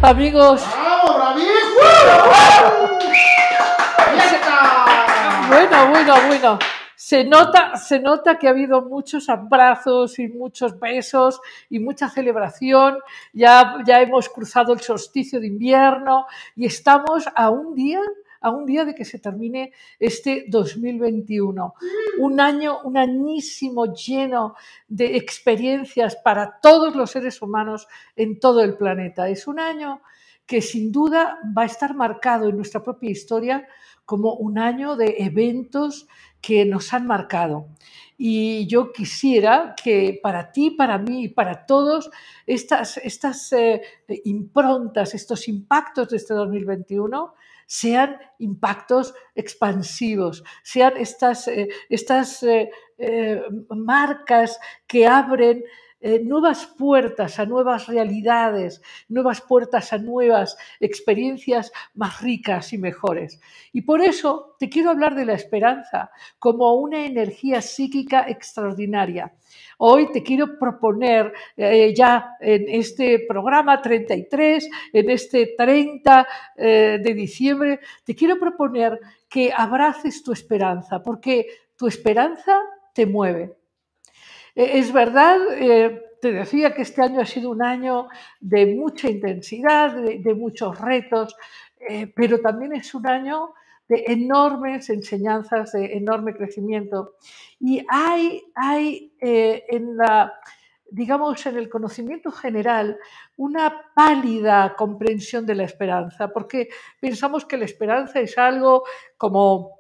Amigos, ¡Bravo, bravísimo! bueno. Se nota que ha habido muchos abrazos y muchos besos y mucha celebración. Ya hemos cruzado el solsticio de invierno y estamos a un día de que se termine este 2021. Un añísimo lleno de experiencias para todos los seres humanos en todo el planeta. Es un año que sin duda va a estar marcado en nuestra propia historia como un año de eventos que nos han marcado. Y yo quisiera que para ti, para mí y para todos estas improntas, estos impactos de este 2021 sean impactos expansivos, sean estas marcas que abren nuevas puertas a nuevas realidades, nuevas puertas a nuevas experiencias más ricas y mejores. Y por eso te quiero hablar de la esperanza como una energía psíquica extraordinaria. Hoy te quiero proponer ya en este programa 33, en este 30 de diciembre, te quiero proponer que abraces tu esperanza, porque tu esperanza te mueve. Es verdad, te decía que este año ha sido un año de mucha intensidad, de muchos retos, pero también es un año de enormes enseñanzas, de enorme crecimiento. Y hay digamos, en el conocimiento general, una pálida comprensión de la esperanza, porque pensamos que la esperanza es algo como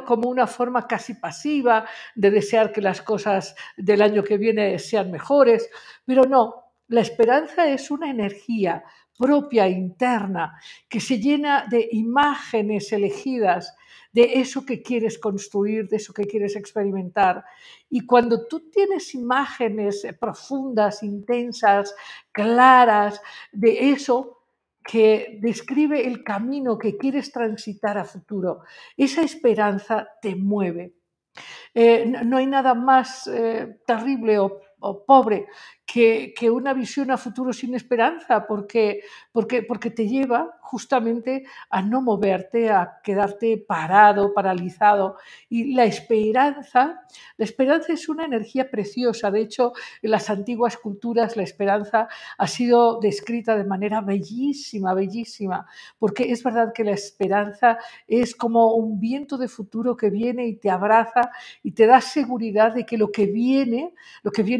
como una forma casi pasiva de desear que las cosas del año que viene sean mejores, pero no, la esperanza es una energía propia, interna, que se llena de imágenes elegidas, de eso que quieres construir, de eso que quieres experimentar. Y cuando tú tienes imágenes profundas, intensas, claras de eso, que describe el camino que quieres transitar a futuro, esa esperanza te mueve. No hay nada más terrible o pobre que una visión a futuro sin esperanza, porque te lleva justamente a no moverte, a quedarte parado, paralizado. Y la esperanza es una energía preciosa. De hecho, en las antiguas culturas la esperanza ha sido descrita de manera bellísima, bellísima, porque es verdad que la esperanza es como un viento de futuro que viene y te abraza y te da seguridad de que lo que viene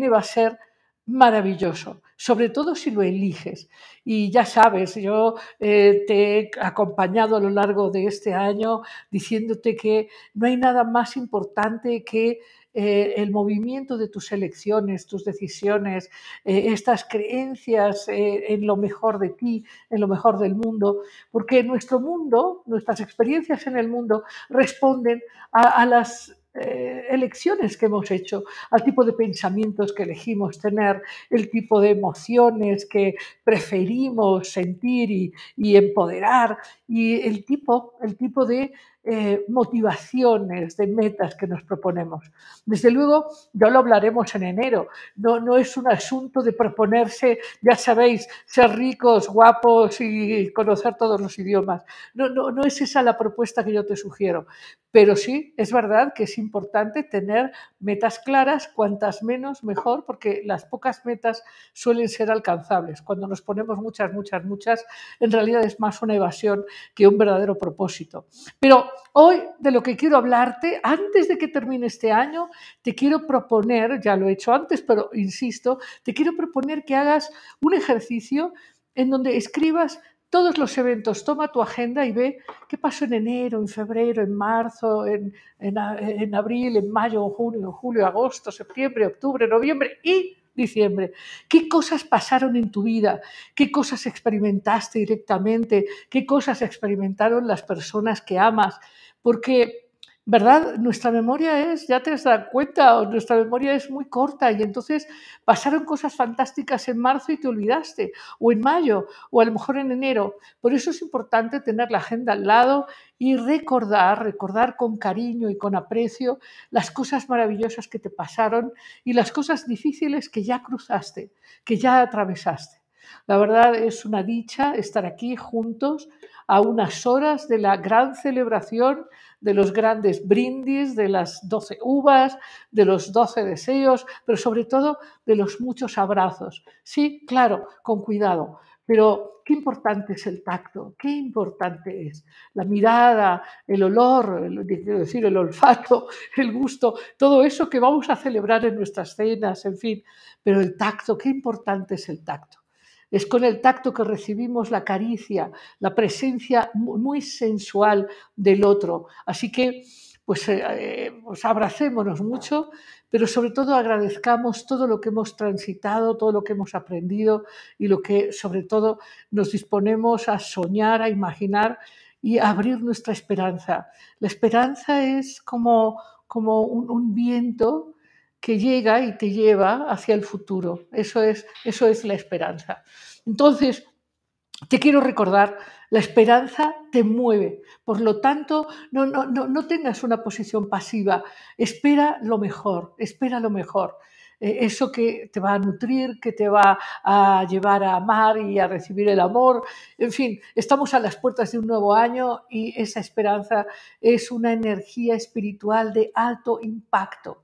va a ser maravilloso, sobre todo si lo eliges. Y ya sabes, yo te he acompañado a lo largo de este año diciéndote que no hay nada más importante que el movimiento de tus elecciones, tus decisiones, estas creencias en lo mejor de ti, en lo mejor del mundo, porque nuestro mundo, nuestras experiencias en el mundo responden a las elecciones que hemos hecho, al tipo de pensamientos que elegimos tener, el tipo de emociones que preferimos sentir y empoderar y el tipo de motivaciones, de metas que nos proponemos. Desde luego, ya lo hablaremos en enero. No es un asunto de proponerse, ya sabéis, ser ricos, guapos y conocer todos los idiomas. No es esa la propuesta que yo te sugiero. Pero sí, es verdad que es importante tener metas claras, cuantas menos mejor, porque las pocas metas suelen ser alcanzables. Cuando nos ponemos muchas, en realidad es más una evasión que un verdadero propósito. Pero hoy de lo que quiero hablarte, antes de que termine este año, te quiero proponer, ya lo he hecho antes, pero insisto, te quiero proponer que hagas un ejercicio en donde escribas todos los eventos, toma tu agenda y ve qué pasó en enero, en febrero, en marzo, en abril, en mayo, en junio, en julio, agosto, septiembre, octubre, noviembre y diciembre. ¿Qué cosas pasaron en tu vida? ¿Qué cosas experimentaste directamente? ¿Qué cosas experimentaron las personas que amas? Porque, ¿verdad? Nuestra memoria es, ya te has dado cuenta, nuestra memoria es muy corta y entonces pasaron cosas fantásticas en marzo y te olvidaste, o en mayo, o a lo mejor en enero. Por eso es importante tener la agenda al lado y recordar con cariño y con aprecio las cosas maravillosas que te pasaron y las cosas difíciles que ya cruzaste, que ya atravesaste. La verdad es una dicha estar aquí juntos a unas horas de la gran celebración, de los grandes brindis, de las 12 uvas, de los 12 deseos, pero sobre todo de los muchos abrazos. Sí, claro, con cuidado, pero qué importante es el tacto, qué importante es la mirada, el olor, quiero decir, el olfato, el gusto, todo eso que vamos a celebrar en nuestras cenas, en fin, pero el tacto, qué importante es el tacto. Es con el tacto que recibimos la caricia, la presencia muy sensual del otro. Así que, pues abracémonos mucho, pero sobre todo agradezcamos todo lo que hemos transitado, todo lo que hemos aprendido y lo que sobre todo nos disponemos a soñar, a imaginar y a abrir nuestra esperanza. La esperanza es como un viento que llega y te lleva hacia el futuro. Eso es la esperanza. Entonces, te quiero recordar, la esperanza te mueve. Por lo tanto, no tengas una posición pasiva. Espera lo mejor, espera lo mejor. Eso que te va a nutrir, que te va a llevar a amar y a recibir el amor. En fin, estamos a las puertas de un nuevo año y esa esperanza es una energía espiritual de alto impacto.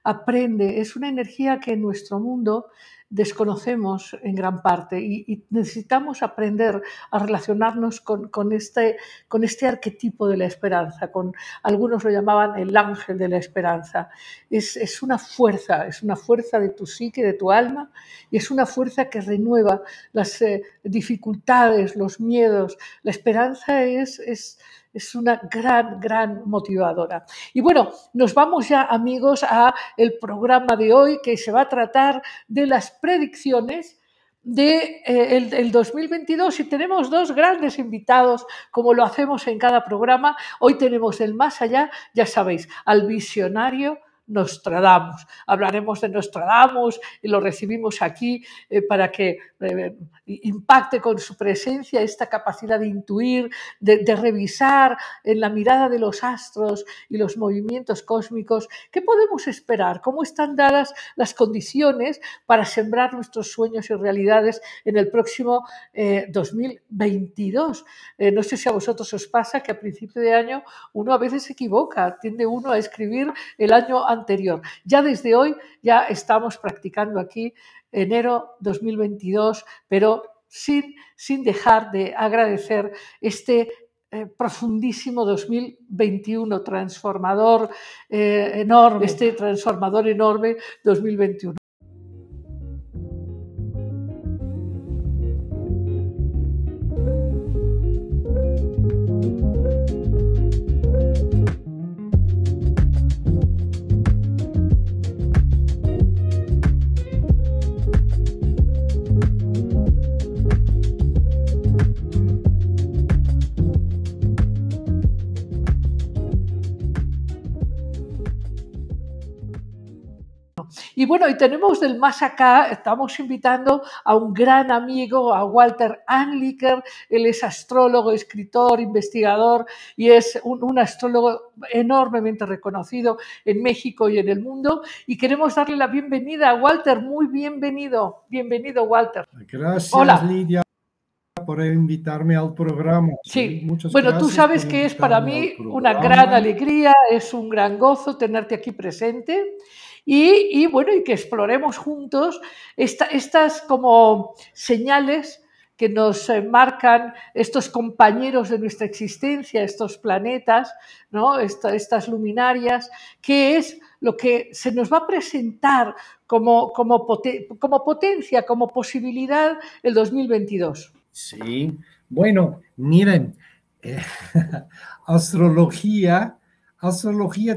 Aprende, es una energía que en nuestro mundo desconocemos en gran parte y necesitamos aprender a relacionarnos con este arquetipo de la esperanza, con algunos lo llamaban el ángel de la esperanza. Es una fuerza de tu psique, de tu alma, y es una fuerza que renueva las dificultades, los miedos. La esperanza es una gran motivadora. Y bueno, nos vamos ya, amigos, a el programa de hoy, que se va a tratar de las predicciones el 2022, y tenemos dos grandes invitados, como lo hacemos en cada programa. Hoy tenemos el más allá, ya sabéis, al visionario Nostradamus. Hablaremos de Nostradamus y lo recibimos aquí para que impacte con su presencia esta capacidad de intuir, de revisar en la mirada de los astros y los movimientos cósmicos qué podemos esperar, cómo están dadas las condiciones para sembrar nuestros sueños y realidades en el próximo 2022. No sé si a vosotros os pasa que a principio de año uno a veces se equivoca, tiende uno a escribir el año anterior. Ya desde hoy ya estamos practicando aquí enero 2022, pero sin dejar de agradecer este profundísimo 2021 transformador enorme, este transformador enorme 2021. Y bueno, y tenemos del más acá, estamos invitando a un gran amigo, a Walter Anliker. Él es astrólogo, escritor, investigador y es un astrólogo enormemente reconocido en México y en el mundo. Y queremos darle la bienvenida a Walter. Muy bienvenido. Bienvenido, Walter. Gracias, Hola. Lidia, por invitarme al programa. Sí, muchas bueno, gracias tú sabes por que es para invitarme mí al una programa. gran alegría, es un gran gozo tenerte aquí presente y bueno, y que exploremos juntos estas como señales que nos marcan estos compañeros de nuestra existencia, estos planetas, ¿no? Estas luminarias, que es lo que se nos va a presentar como potencia, como posibilidad el 2022. Sí, bueno, miren, astrología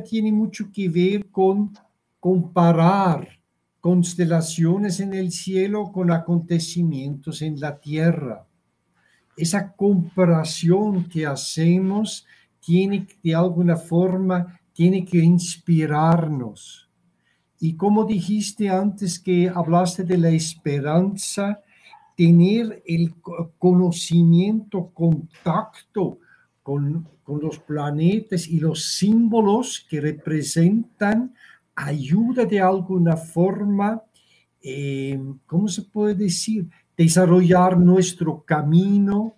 tiene mucho que ver con comparar constelaciones en el cielo con acontecimientos en la tierra. Esa comparación que hacemos tiene, de alguna forma, tiene que inspirarnos. Y como dijiste antes que hablaste de la esperanza, tener el conocimiento, contacto con los planetas y los símbolos que representan, ayuda de alguna forma, ¿cómo se puede decir? desarrollar nuestro camino,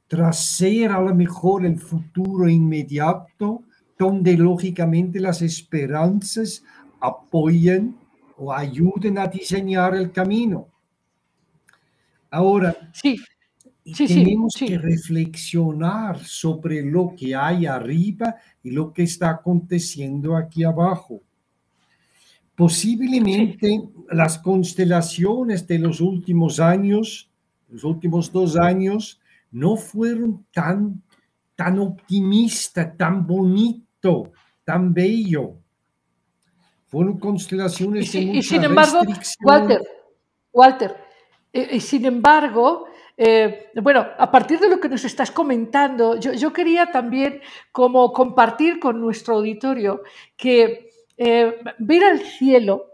trazar a lo mejor el futuro inmediato, donde lógicamente las esperanzas apoyen o ayuden a diseñar el camino. Ahora, Sí, sí, sí, tenemos que sí. reflexionar sobre lo que hay arriba y lo que está aconteciendo aquí abajo. Sí. Posiblemente las constelaciones de los últimos años, los últimos 2 años, no fueron tan optimistas, tan bonito, tan bello. Fueron constelaciones de Y mucha sin embargo, restricción. Walter, y sin embargo, bueno, a partir de lo que nos estás comentando, yo quería también como compartir con nuestro auditorio que ver al cielo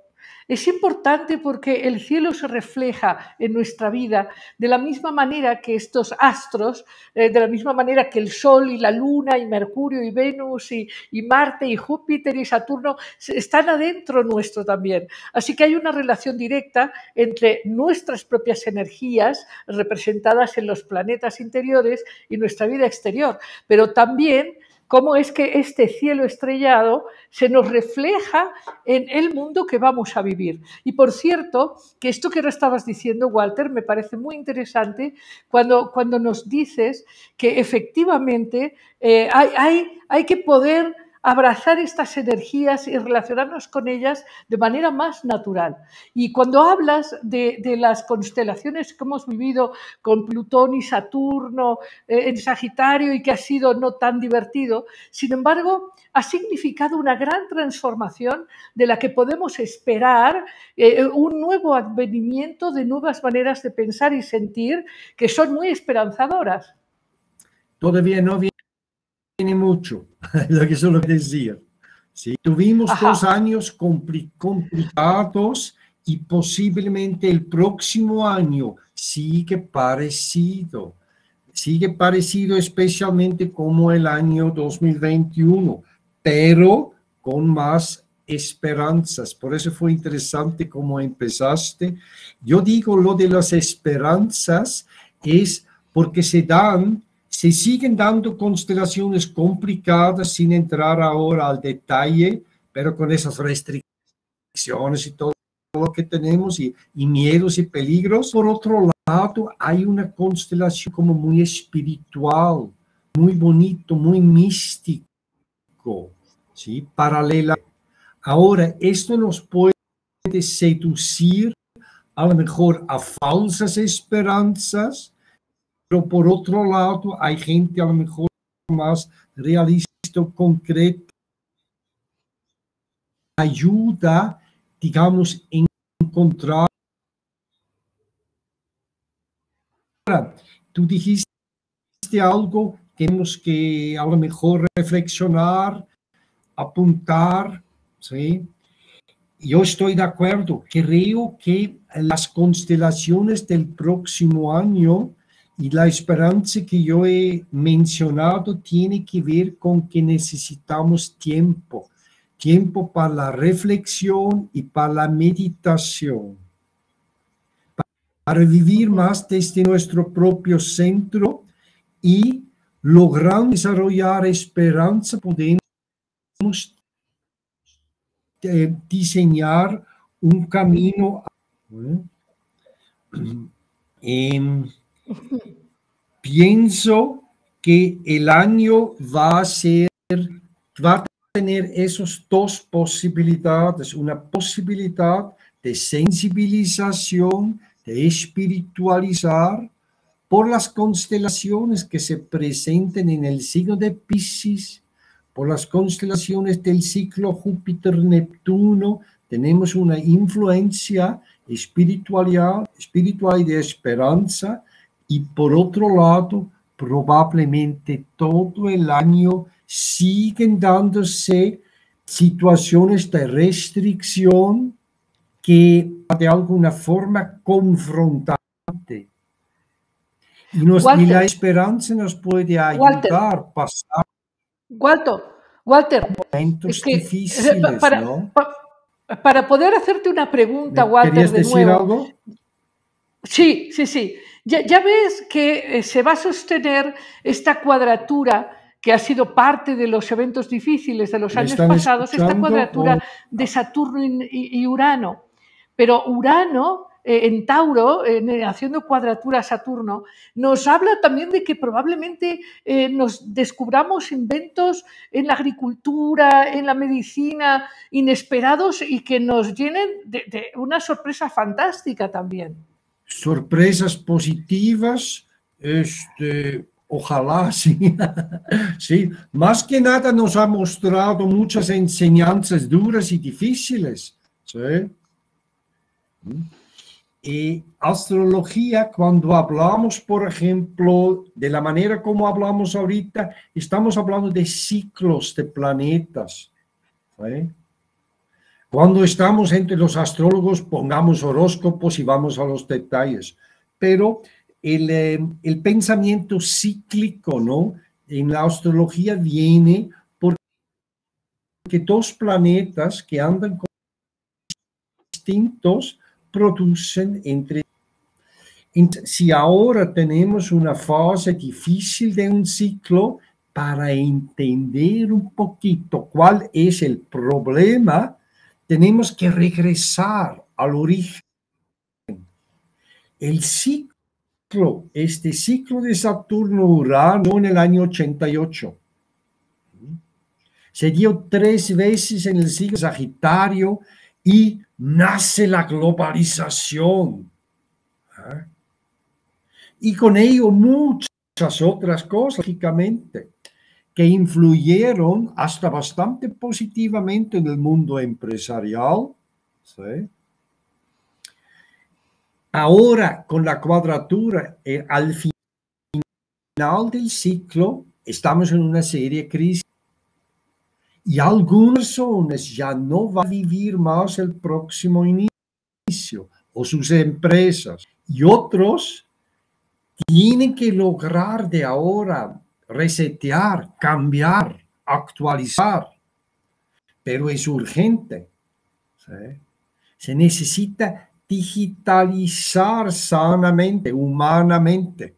es importante porque el cielo se refleja en nuestra vida de la misma manera que estos astros, de la misma manera que el Sol y la Luna y Mercurio y Venus y Marte y Júpiter y Saturno están adentro nuestro también. Así que hay una relación directa entre nuestras propias energías representadas en los planetas interiores y nuestra vida exterior, pero también cómo es que este cielo estrellado se nos refleja en el mundo que vamos a vivir. Y por cierto, que esto que no estabas diciendo, Walter, me parece muy interesante cuando nos dices que efectivamente hay que poder abrazar estas energías y relacionarnos con ellas de manera más natural. Y cuando hablas de las constelaciones que hemos vivido con Plutón y Saturno en Sagitario y que ha sido no tan divertido, sin embargo, ha significado una gran transformación de la que podemos esperar un nuevo advenimiento de nuevas maneras de pensar y sentir que son muy esperanzadoras. Todavía no viene mucho, lo que solo decía. ¿Sí? Tuvimos Ajá. 2 años complicados y posiblemente el próximo año sigue parecido especialmente como el año 2021, pero con más esperanzas. Por eso fue interesante cómo empezaste. Yo digo lo de las esperanzas es porque se siguen dando constelaciones complicadas sin entrar ahora al detalle, pero con esas restricciones y todo lo que tenemos y miedos y peligros. Por otro lado, hay una constelación como muy espiritual, muy bonito, muy místico, ¿sí? Paralela. Ahora, esto nos puede seducir a lo mejor a falsas esperanzas, pero por otro lado hay gente a lo mejor más realista, concreta, ayuda, digamos, a encontrar. Tú dijiste algo que tenemos que a lo mejor reflexionar, apuntar, ¿sí? Yo estoy de acuerdo, creo que las constelaciones del próximo año y la esperanza que yo he mencionado tiene que ver con que necesitamos tiempo para la reflexión y para la meditación, para vivir más desde nuestro propio centro y lograr desarrollar esperanza, podemos diseñar un camino. Pienso que el año va a tener esas 2 posibilidades, una posibilidad de sensibilización, de espiritualizar por las constelaciones que se presenten en el signo de Piscis, por las constelaciones del ciclo Júpiter-Neptuno, tenemos una influencia espiritual y de esperanza, y por otro lado, probablemente todo el año siguen dándose situaciones de restricción que de alguna forma confrontante. Y la esperanza nos puede ayudar a pasar Walter, es momentos que difíciles, ¿no? para poder hacerte una pregunta, ¿Me Walter, querías de decir nuevo, algo? Sí, sí, sí. Ya ves que se va a sostener esta cuadratura que ha sido parte de los eventos difíciles de los ¿Me años están pasados, esta escuchando? cuadratura de Saturno y Urano. Pero Urano en Tauro, haciendo cuadratura a Saturno, nos habla también de que probablemente nos descubramos inventos en la agricultura, en la medicina, inesperados y que nos llenen de una sorpresa fantástica también. Sorpresas positivas, ojalá, sí. Sí, más que nada nos ha mostrado muchas enseñanzas duras y difíciles. ¿Sí? Y astrología, cuando hablamos, por ejemplo, de la manera como hablamos ahorita, estamos hablando de ciclos de planetas. ¿Sí? Cuando estamos entre los astrólogos, pongamos horóscopos y vamos a los detalles. Pero el pensamiento cíclico, ¿no? En la astrología viene porque dos planetas que andan distintos producen entre. Si ahora tenemos una fase difícil de un ciclo, para entender un poquito cuál es el problema, tenemos que regresar al origen. El ciclo, este ciclo de Saturno-Urano en el año 88. Se dio 3 veces en el siglo Sagitario y nace la globalización. Y con ello muchas otras cosas, lógicamente, que influyeron hasta bastante positivamente en el mundo empresarial. ¿Sí? Ahora, con la cuadratura, al final del ciclo, estamos en una seria crisis. Y algunas personas ya no van a vivir más el próximo inicio, o sus empresas. Y otros tienen que lograr de ahora resetear, cambiar, actualizar. Pero es urgente. ¿Sí? Se necesita digitalizar sanamente, humanamente.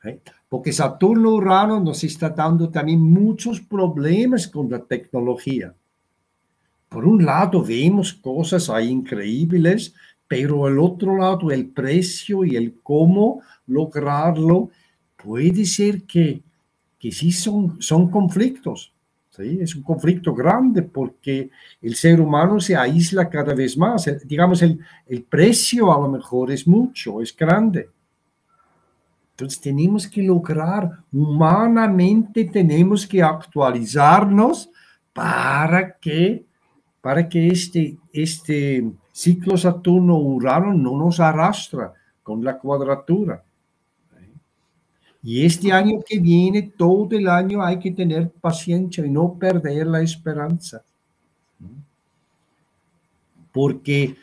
¿Sí? Porque Saturno-Urano nos está dando también muchos problemas con la tecnología. Por un lado vemos cosas ahí increíbles, pero al otro lado el precio y el cómo lograrlo puede ser que sí son conflictos. ¿Sí? Es un conflicto grande porque el ser humano se aísla cada vez más. Digamos, el precio a lo mejor es mucho, es grande. Entonces tenemos que lograr, humanamente tenemos que actualizarnos para que este ciclo Saturno-Urano no nos arrastra con la cuadratura. Y este año que viene, todo el año hay que tener paciencia y no perder la esperanza. Porque...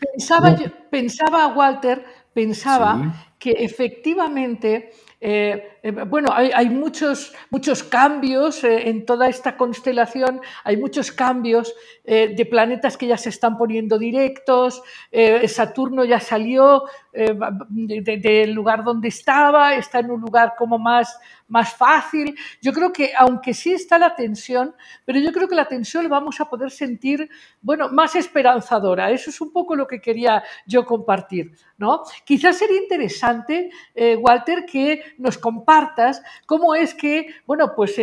Pensaba, Walter, Sí. que efectivamente, bueno, hay muchos cambios en toda esta constelación, hay muchos cambios de planetas que ya se están poniendo directos, Saturno ya salió del lugar donde estaba, está en un lugar como más fácil. Yo creo que, aunque sí está la tensión, pero yo creo que la tensión la vamos a poder sentir, bueno, más esperanzadora. Eso es un poco lo que quería yo compartir, ¿no? Quizás sería interesante, Walter, que nos compartas cómo es que, bueno, pues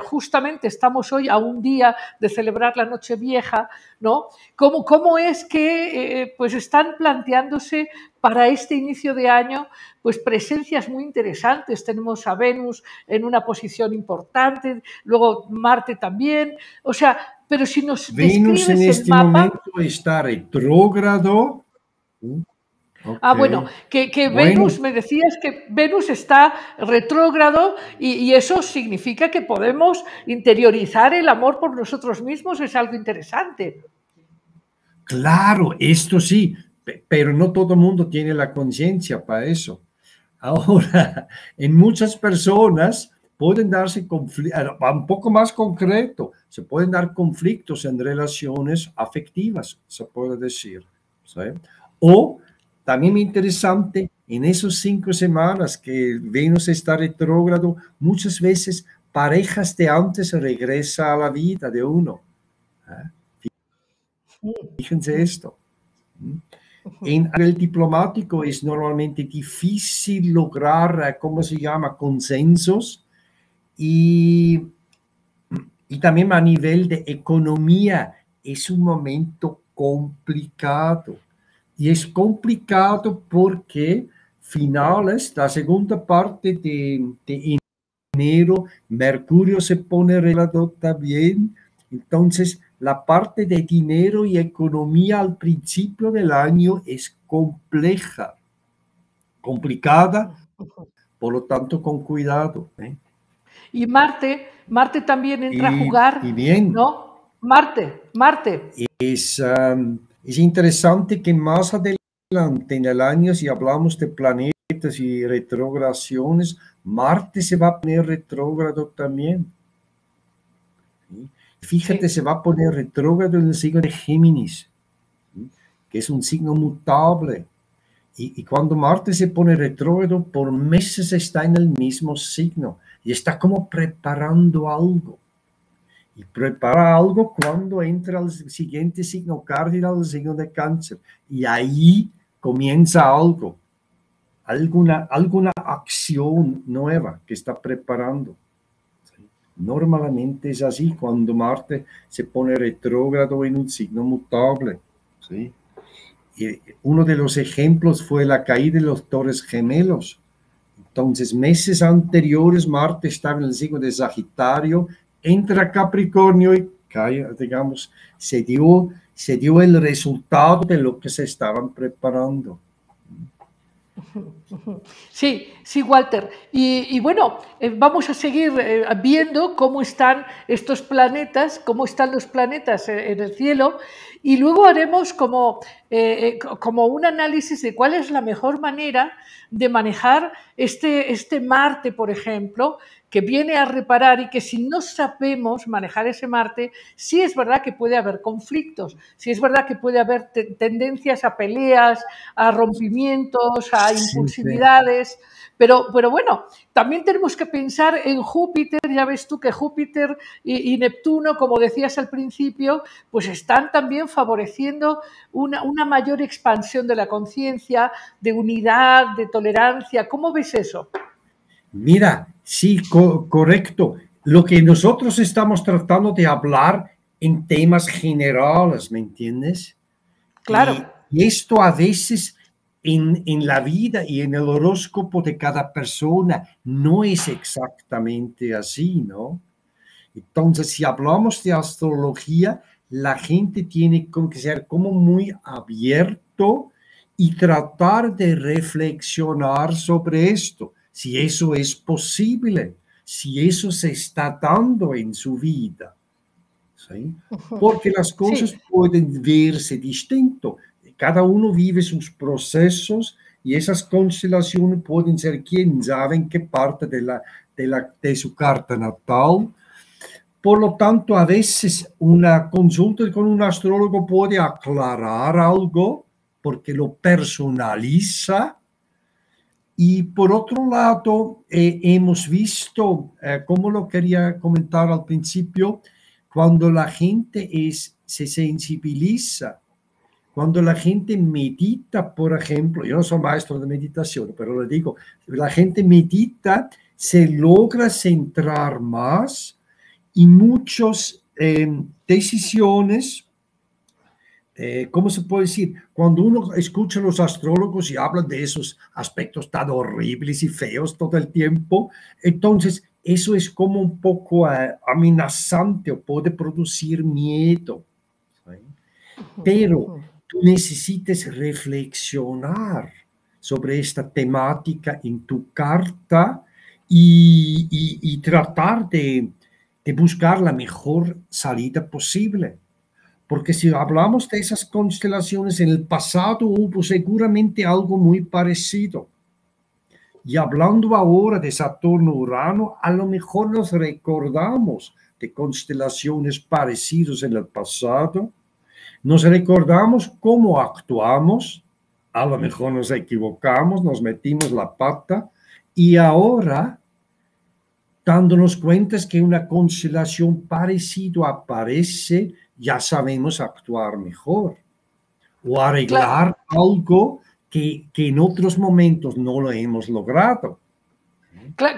justamente estamos hoy a un día de celebrar la Nochevieja, ¿no? ¿Cómo es que pues están planteándose para este inicio de año pues presencias muy interesantes? Tenemos a Venus en una posición importante, luego Marte también, o sea, pero si nos Venus en describes el este mapa... momento está retrógrado. Okay. Bueno, que Bueno, Venus, me decías que Venus está retrógrado y eso significa que podemos interiorizar el amor por nosotros mismos, es algo interesante. claro, esto sí, pero no todo el mundo tiene la conciencia para eso. Ahora, en muchas personas pueden darse conflictos, un poco más concreto, se pueden dar conflictos en relaciones afectivas, se puede decir, ¿sí? O también interesante, en esos 5 semanas que Venus está retrógrado, muchas veces parejas de antes regresan a la vida de uno. Fíjense esto. En el diplomático es normalmente difícil lograr, ¿cómo se llama?, consensos, y también a nivel de economía es un momento complicado. Y es complicado porque la segunda parte de enero, Mercurio se pone relajado también. Entonces, la parte de dinero y economía al principio del año es complicada, por lo tanto, con cuidado. Y Marte también entra a jugar, y bien, ¿no? Marte. Es interesante que más adelante en el año, si hablamos de planetas y retrogradaciones, Marte se va a poner retrógrado también. ¿Sí? Fíjate, se va a poner retrógrado en el signo de Géminis, ¿sí?, que es un signo mutable. Y cuando Marte se pone retrógrado, por meses está en el mismo signo y está como preparando algo. Y prepara algo cuando entra al siguiente signo cardinal, el signo de Cáncer. Y ahí comienza algo, alguna acción nueva que está preparando. ¿Sí? Normalmente es así cuando Marte se pone retrógrado en un signo mutable. ¿Sí? Y uno de los ejemplos fue la caída de los Torres Gemelos. Entonces, meses anteriores, Marte estaba en el signo de Sagitario, entra Capricornio y cae, digamos, se dio el resultado de lo que se estaban preparando. Sí, Walter. Y bueno, vamos a seguir viendo cómo están estos planetas, cómo están los planetas en el cielo, y luego haremos como un análisis de cuál es la mejor manera de manejar este Marte, por ejemplo, que viene a reparar, y que si no sabemos manejar ese Marte, sí es verdad que puede haber conflictos, sí es verdad que puede haber tendencias a peleas, a rompimientos, a impulsividades, pero bueno, también tenemos que pensar en Júpiter. Ya ves tú que Júpiter y Neptuno, como decías al principio, pues están también favoreciendo una mayor expansión de la conciencia, de unidad, de tolerancia. ¿Cómo ves eso? Mira, sí, correcto. Lo que nosotros estamos tratando de hablar en temas generales, ¿me entiendes? Claro. Y esto a veces en la vida y en el horóscopo de cada persona no es exactamente así, ¿no? Entonces, si hablamos de astrología, la gente tiene que ser como muy abierto y tratar de reflexionar sobre esto, si eso es posible, si eso se está dando en su vida. ¿Sí? Porque las cosas pueden verse distinto. Cada uno vive sus procesos y esas constelaciones pueden ser, quién sabe en qué parte de su carta natal. Por lo tanto, a veces una consulta con un astrólogo puede aclarar algo porque lo personaliza. Y por otro lado, hemos visto, como lo quería comentar al principio, cuando la gente se sensibiliza, cuando la gente medita, por ejemplo, yo no soy maestro de meditación, pero le digo, la gente medita, se logra centrar más y muchas decisiones, ¿cómo se puede decir? Cuando uno escucha a los astrólogos y hablan de esos aspectos tan horribles y feos todo el tiempo, entonces eso es como un poco amenazante o puede producir miedo. ¿Sí? Pero tú necesitas reflexionar sobre esta temática en tu carta y tratar de buscar la mejor salida posible. Porque si hablamos de esas constelaciones, en el pasado hubo seguramente algo muy parecido. Y hablando ahora de Saturno-Urano, a lo mejor nos recordamos de constelaciones parecidas en el pasado. Nos recordamos cómo actuamos a lo mejor nos equivocamos, nos metimos la pata y ahora, dándonos cuenta que una constelación parecida aparece, ya sabemos actuar mejor o Claro, arreglar algo que en otros momentos no lo hemos logrado.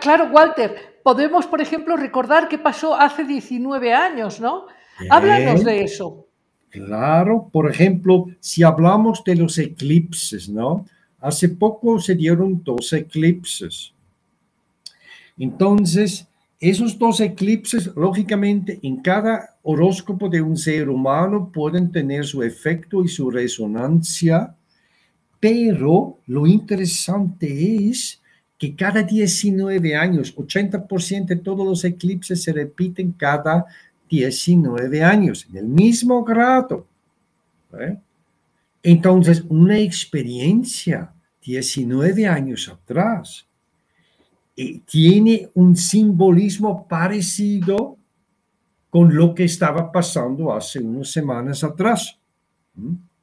claro, Walter, podemos, por ejemplo, recordar qué pasó hace 19 años, ¿no? Háblanos Bien, de eso. claro, por ejemplo, si hablamos de los eclipses, ¿no? Hace poco se dieron 2 eclipses. Entonces, esos 2 eclipses, lógicamente, en cada horóscopo de un ser humano pueden tener su efecto y su resonancia, pero lo interesante es que cada 19 años, 80% de todos los eclipses se repiten cada 19 años, en el mismo grado. ¿Eh? Entonces, una experiencia 19 años atrás tiene un simbolismo parecido con lo que estaba pasando hace unas semanas atrás.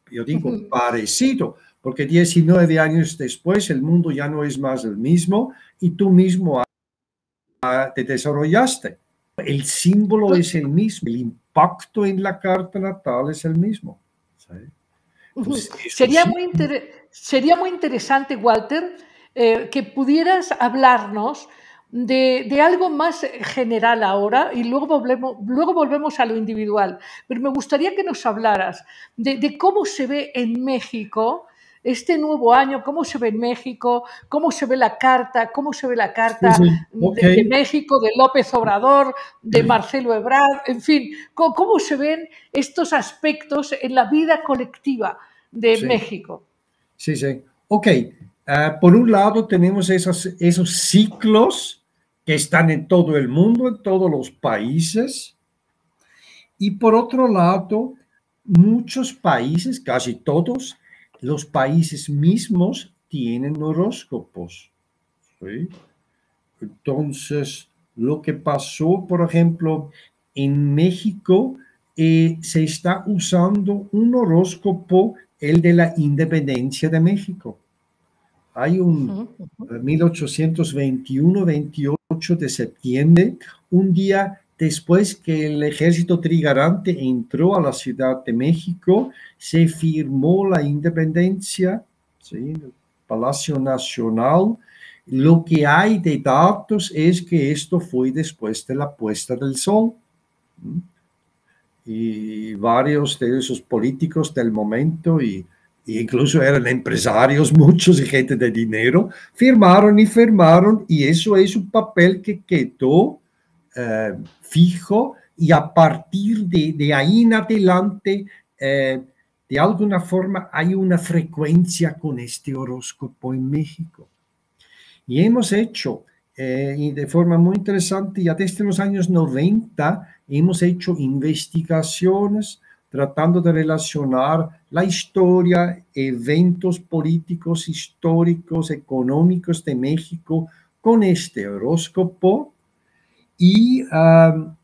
Yo digo parecido, porque 19 años después el mundo ya no es más el mismo y tú mismo te desarrollaste. El símbolo es el mismo, el impacto en la carta natal es el mismo. ¿Sí? Entonces, eso Sería sí. muy, sería muy interesante, Walter, que pudieras hablarnos de algo más general ahora y luego volvemos a lo individual. Pero me gustaría que nos hablaras de cómo se ve en México este nuevo año, cómo se ve en México, cómo se ve la carta, cómo se ve la Sí, carta sí. Ok. de México, de López Obrador, de Marcelo Ebrard, en fin, cómo se ven estos aspectos en la vida colectiva de Sí, México. sí, sí. Ok. Por un lado tenemos esos ciclos que están en todo el mundo, en todos los países. Y por otro lado, muchos países, casi todos, los países mismos tienen horóscopos. ¿Sí? Entonces, lo que pasó, por ejemplo, en México, se está usando un horóscopo, el de la independencia de México. Hay un 1821-28 de septiembre, un día después que el ejército trigarante entró a la Ciudad de México, se firmó la independencia, ¿sí? En el Palacio Nacional. Lo que hay de datos es que esto fue después de la puesta del sol. Y varios de esos políticos del momento y incluso eran empresarios, muchos y gente de dinero, firmaron y eso es un papel que quedó fijo y a partir de ahí en adelante, de alguna forma hay una frecuencia con este horóscopo en México. Y hemos hecho, y de forma muy interesante, ya desde los años 90, hemos hecho investigaciones tratando de relacionar la historia, eventos políticos, históricos, económicos de México con este horóscopo. Y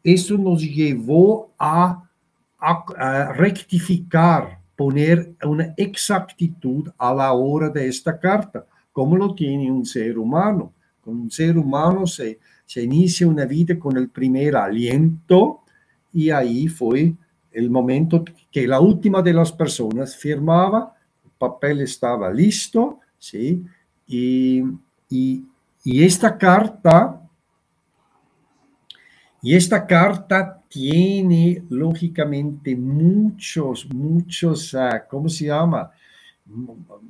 eso nos llevó a rectificar, poner una exactitud a la hora de esta carta, como lo tiene un ser humano. Con un ser humano se inicia una vida con el primer aliento y ahí fue el momento que la última de las personas firmaba, el papel estaba listo, ¿sí? Y, y, y esta carta... Y esta carta tiene lógicamente muchos, ¿cómo se llama?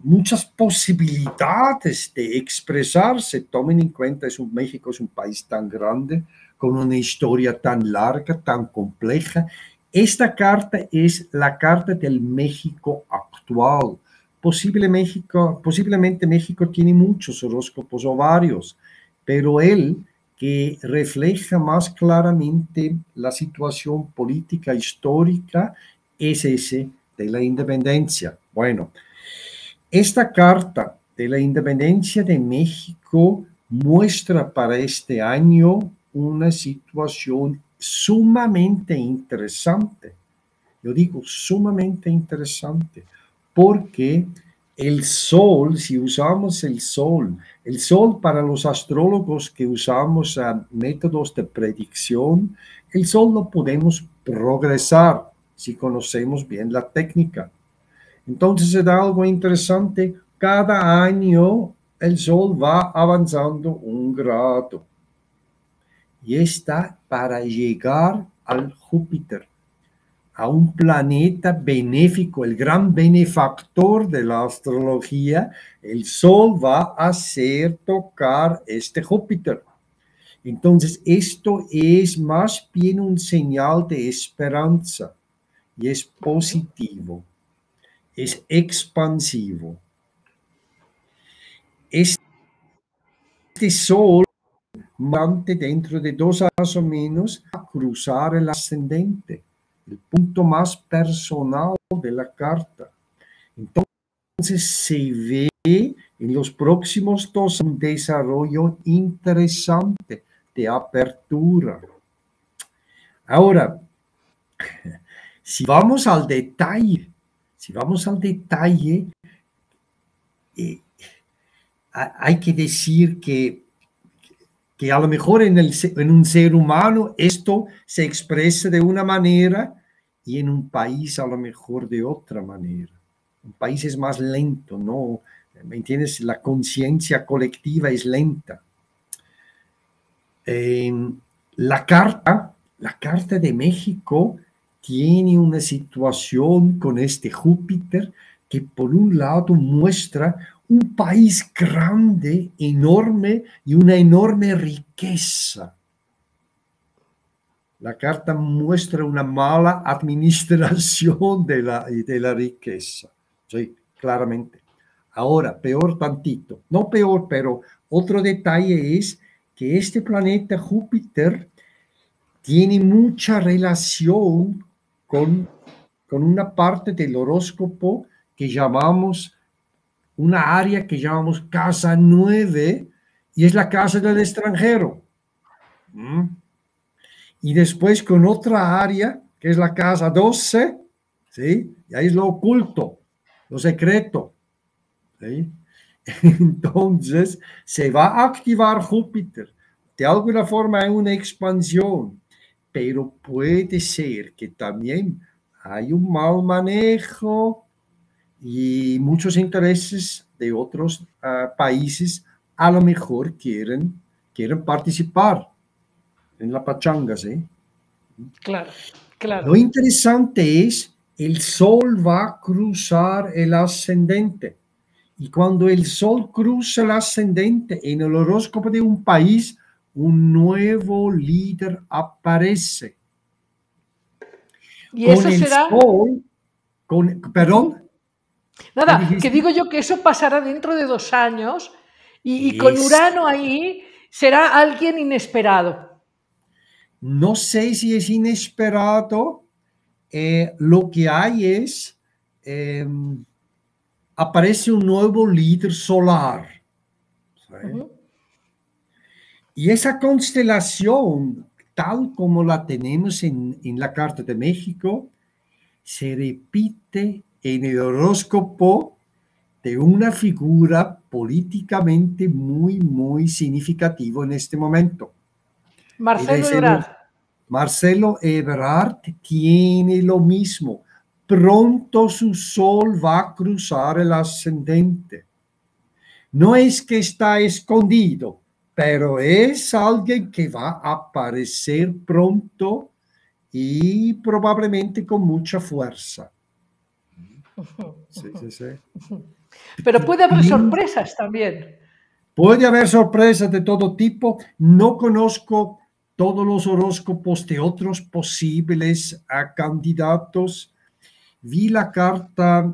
Muchas posibilidades de expresarse. Tomen en cuenta, México es un país tan grande, con una historia tan larga, tan compleja. Esta carta es la carta del México actual. Posiblemente México tiene muchos horóscopos o varios, pero él que refleja más claramente la situación política histórica es ese de la independencia. Bueno, esta carta de la independencia de México muestra para este año una situación sumamente interesante. Yo digo sumamente interesante porque el Sol, si usamos el Sol para los astrólogos que usamos métodos de predicción, el Sol lo podemos progresar si conocemos bien la técnica. Entonces se da algo interesante, cada año el Sol va avanzando un grado y está para llegar al Júpiter, a un planeta benéfico, el gran benefactor de la astrología. El Sol va a hacer tocar este Júpiter. Entonces, esto es más bien un señal de esperanza y es positivo, es expansivo. Este Sol, dentro de 2 años o menos, va a cruzar el ascendente, el punto más personal de la carta. Entonces se ve en los próximos 2 años un desarrollo interesante de apertura. Ahora, si vamos al detalle, hay que decir que a lo mejor en un ser humano esto se expresa de una manera y en un país a lo mejor de otra manera. Un país es más lento, ¿no? ¿Me entiendes? La conciencia colectiva es lenta. La carta de México tiene una situación con este Júpiter que por un lado muestra un país grande, enorme y una enorme riqueza. La carta muestra una mala administración de la riqueza, sí, claramente. Ahora, peor tantito, no peor, pero otro detalle es que este planeta Júpiter tiene mucha relación con una parte del horóscopo que llamamos, una área que llamamos casa 9, y es la casa del extranjero. Y después con otra área, que es la casa 12, ¿sí? Y ahí es lo oculto, lo secreto, ¿sí? Entonces, se va a activar Júpiter. De alguna forma hay una expansión, pero puede ser que también hay un mal manejo y muchos intereses de otros países a lo mejor quieren participar en la pachanga, ¿sí? Claro, claro. Lo interesante es, el Sol va a cruzar el ascendente. Y cuando el Sol cruza el ascendente en el horóscopo de un país, un nuevo líder aparece. Y eso será... Sol, perdón. Nada, que digo yo que eso pasará dentro de 2 años y con Urano ahí será alguien inesperado. No sé si es inesperado. Lo que hay es, aparece un nuevo líder solar. ¿Sí? Y esa constelación, tal como la tenemos en la Carta de México, se repite en el horóscopo de una figura políticamente muy, muy significativa en este momento. Marcelo Ebrard. Marcelo Ebrard tiene lo mismo. Pronto su Sol va a cruzar el ascendente. No es que está escondido, pero es alguien que va a aparecer pronto y probablemente con mucha fuerza. Sí. Pero puede haber sorpresas también. Puede haber sorpresas de todo tipo. No conozco todos los horóscopos de otros posibles candidatos. Vi la carta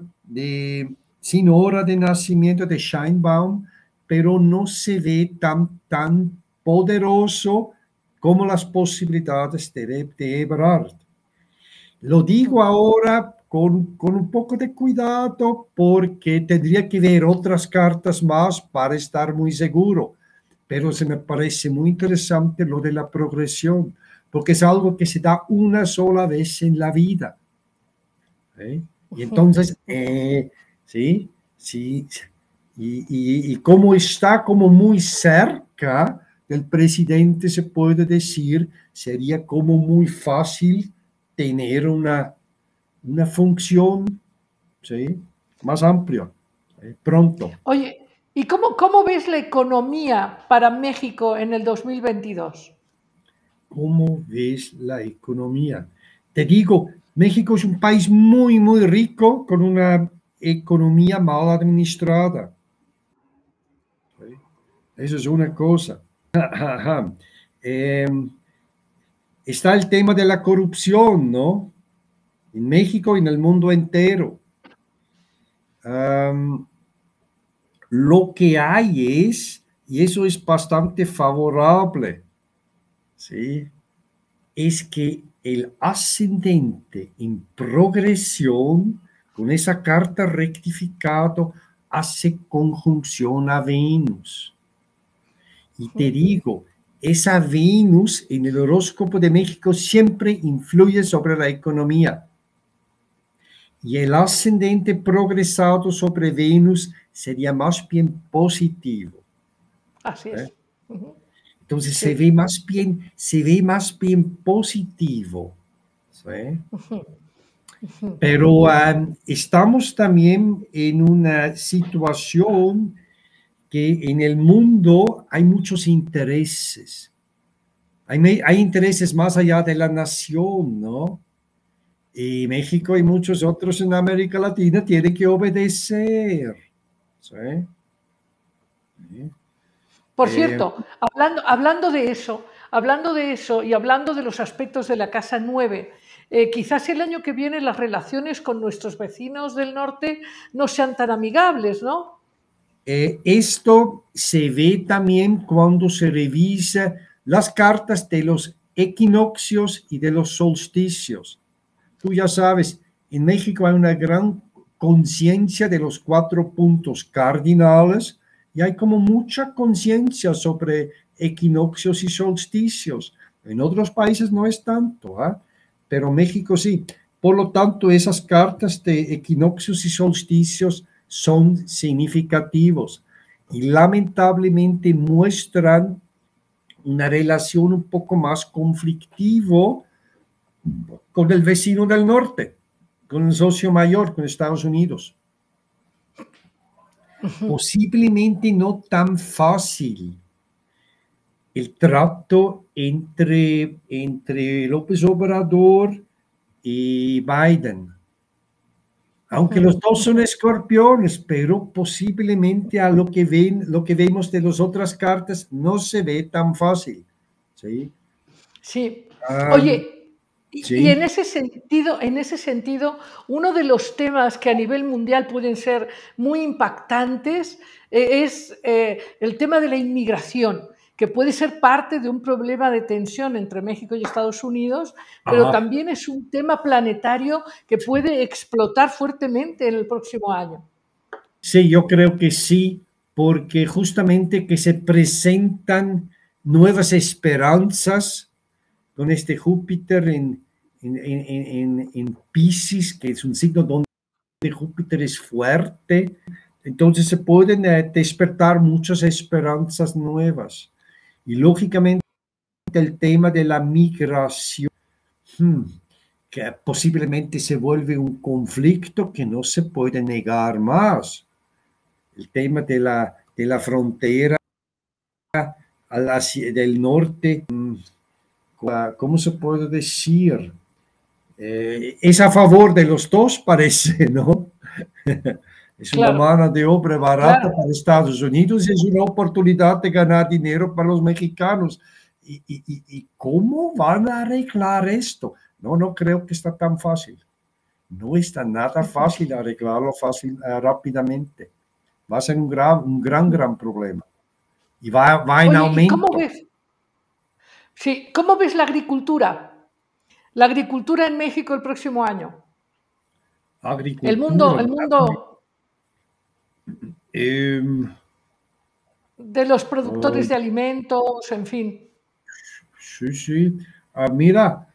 sin hora de nacimiento de Scheinbaum, pero no se ve tan poderoso como las posibilidades de Ebrard. Lo digo ahora con un poco de cuidado porque tendría que ver otras cartas más para estar muy seguro, pero se me parece muy interesante lo de la progresión, porque es algo que se da una sola vez en la vida. Y entonces, ¿sí? sí, y como está como muy cerca del presidente, se puede decir, sería como muy fácil tener una función, ¿sí? Más amplia, pronto. Oye, ¿y cómo ves la economía para México en el 2022? ¿Cómo ves la economía? Te digo, México es un país muy, muy rico con una economía mal administrada. ¿Sí? Eso es una cosa. Eh, está el tema de la corrupción, ¿no? En México y en el mundo entero. Um, lo que hay es, y eso es bastante favorable, ¿sí? Es que el ascendente en progresión, con esa carta rectificado, hace conjunción a Venus. Y te digo, esa Venus en el horóscopo de México siempre influye sobre la economía. Y el ascendente progresado sobre Venus sería más bien positivo. Así ¿Eh? es. Ujú. Entonces Sí. se ve más bien positivo. ¿Sí? Ujú, ujú. Pero estamos también en una situación que en el mundo hay muchos intereses. Hay intereses más allá de la nación, ¿no? Y México y muchos otros en América Latina tienen que obedecer. ¿Sí? ¿Sí? Por Eh, cierto, hablando de eso y hablando de los aspectos de la Casa 9, quizás el año que viene las relaciones con nuestros vecinos del norte no sean tan amigables, ¿no? esto se ve también cuando se revisa las cartas de los equinoccios y de los solsticios. Tú ya sabes, en México hay una gran conciencia de los 4 puntos cardinales y hay como mucha conciencia sobre equinoccios y solsticios. En otros países no es tanto, ¿eh? Pero México sí. Por lo tanto, esas cartas de equinoccios y solsticios son significativos y lamentablemente muestran una relación un poco más conflictiva con el vecino del norte, con el socio mayor, con Estados Unidos. Posiblemente no tan fácil el trato entre López Obrador y Biden. Aunque los dos son escorpiones, pero posiblemente a lo que vemos de las otras cartas no se ve tan fácil. ¿Sí? Sí. Um, Oye, y sí. en ese sentido, uno de los temas que a nivel mundial pueden ser muy impactantes es el tema de la inmigración, que puede ser parte de un problema de tensión entre México y Estados Unidos, pero Ajá. también es un tema planetario que puede explotar fuertemente en el próximo año. Sí, yo creo que sí, porque justamente que se presentan nuevas esperanzas con este Júpiter en Piscis, que es un signo donde Júpiter es fuerte. Entonces se pueden despertar muchas esperanzas nuevas. Y lógicamente el tema de la migración, que posiblemente se vuelve un conflicto que no se puede negar más. El tema de la frontera del norte, ¿cómo se puede decir? Es a favor de los dos, parece, ¿no? Es una Claro, mano de obra barata claro. para Estados Unidos y es una oportunidad de ganar dinero para los mexicanos. ¿Y cómo van a arreglar esto? No, no creo que está tan fácil. No está nada fácil arreglarlo rápidamente. Va a ser un gran problema. Y va en Oye, ¿y cómo aumento. ves? Sí, ¿cómo ves la agricultura? La agricultura en México el próximo año. Agricultura. El mundo Eh, de los oh, productores de alimentos, en fin. sí, sí. Mira,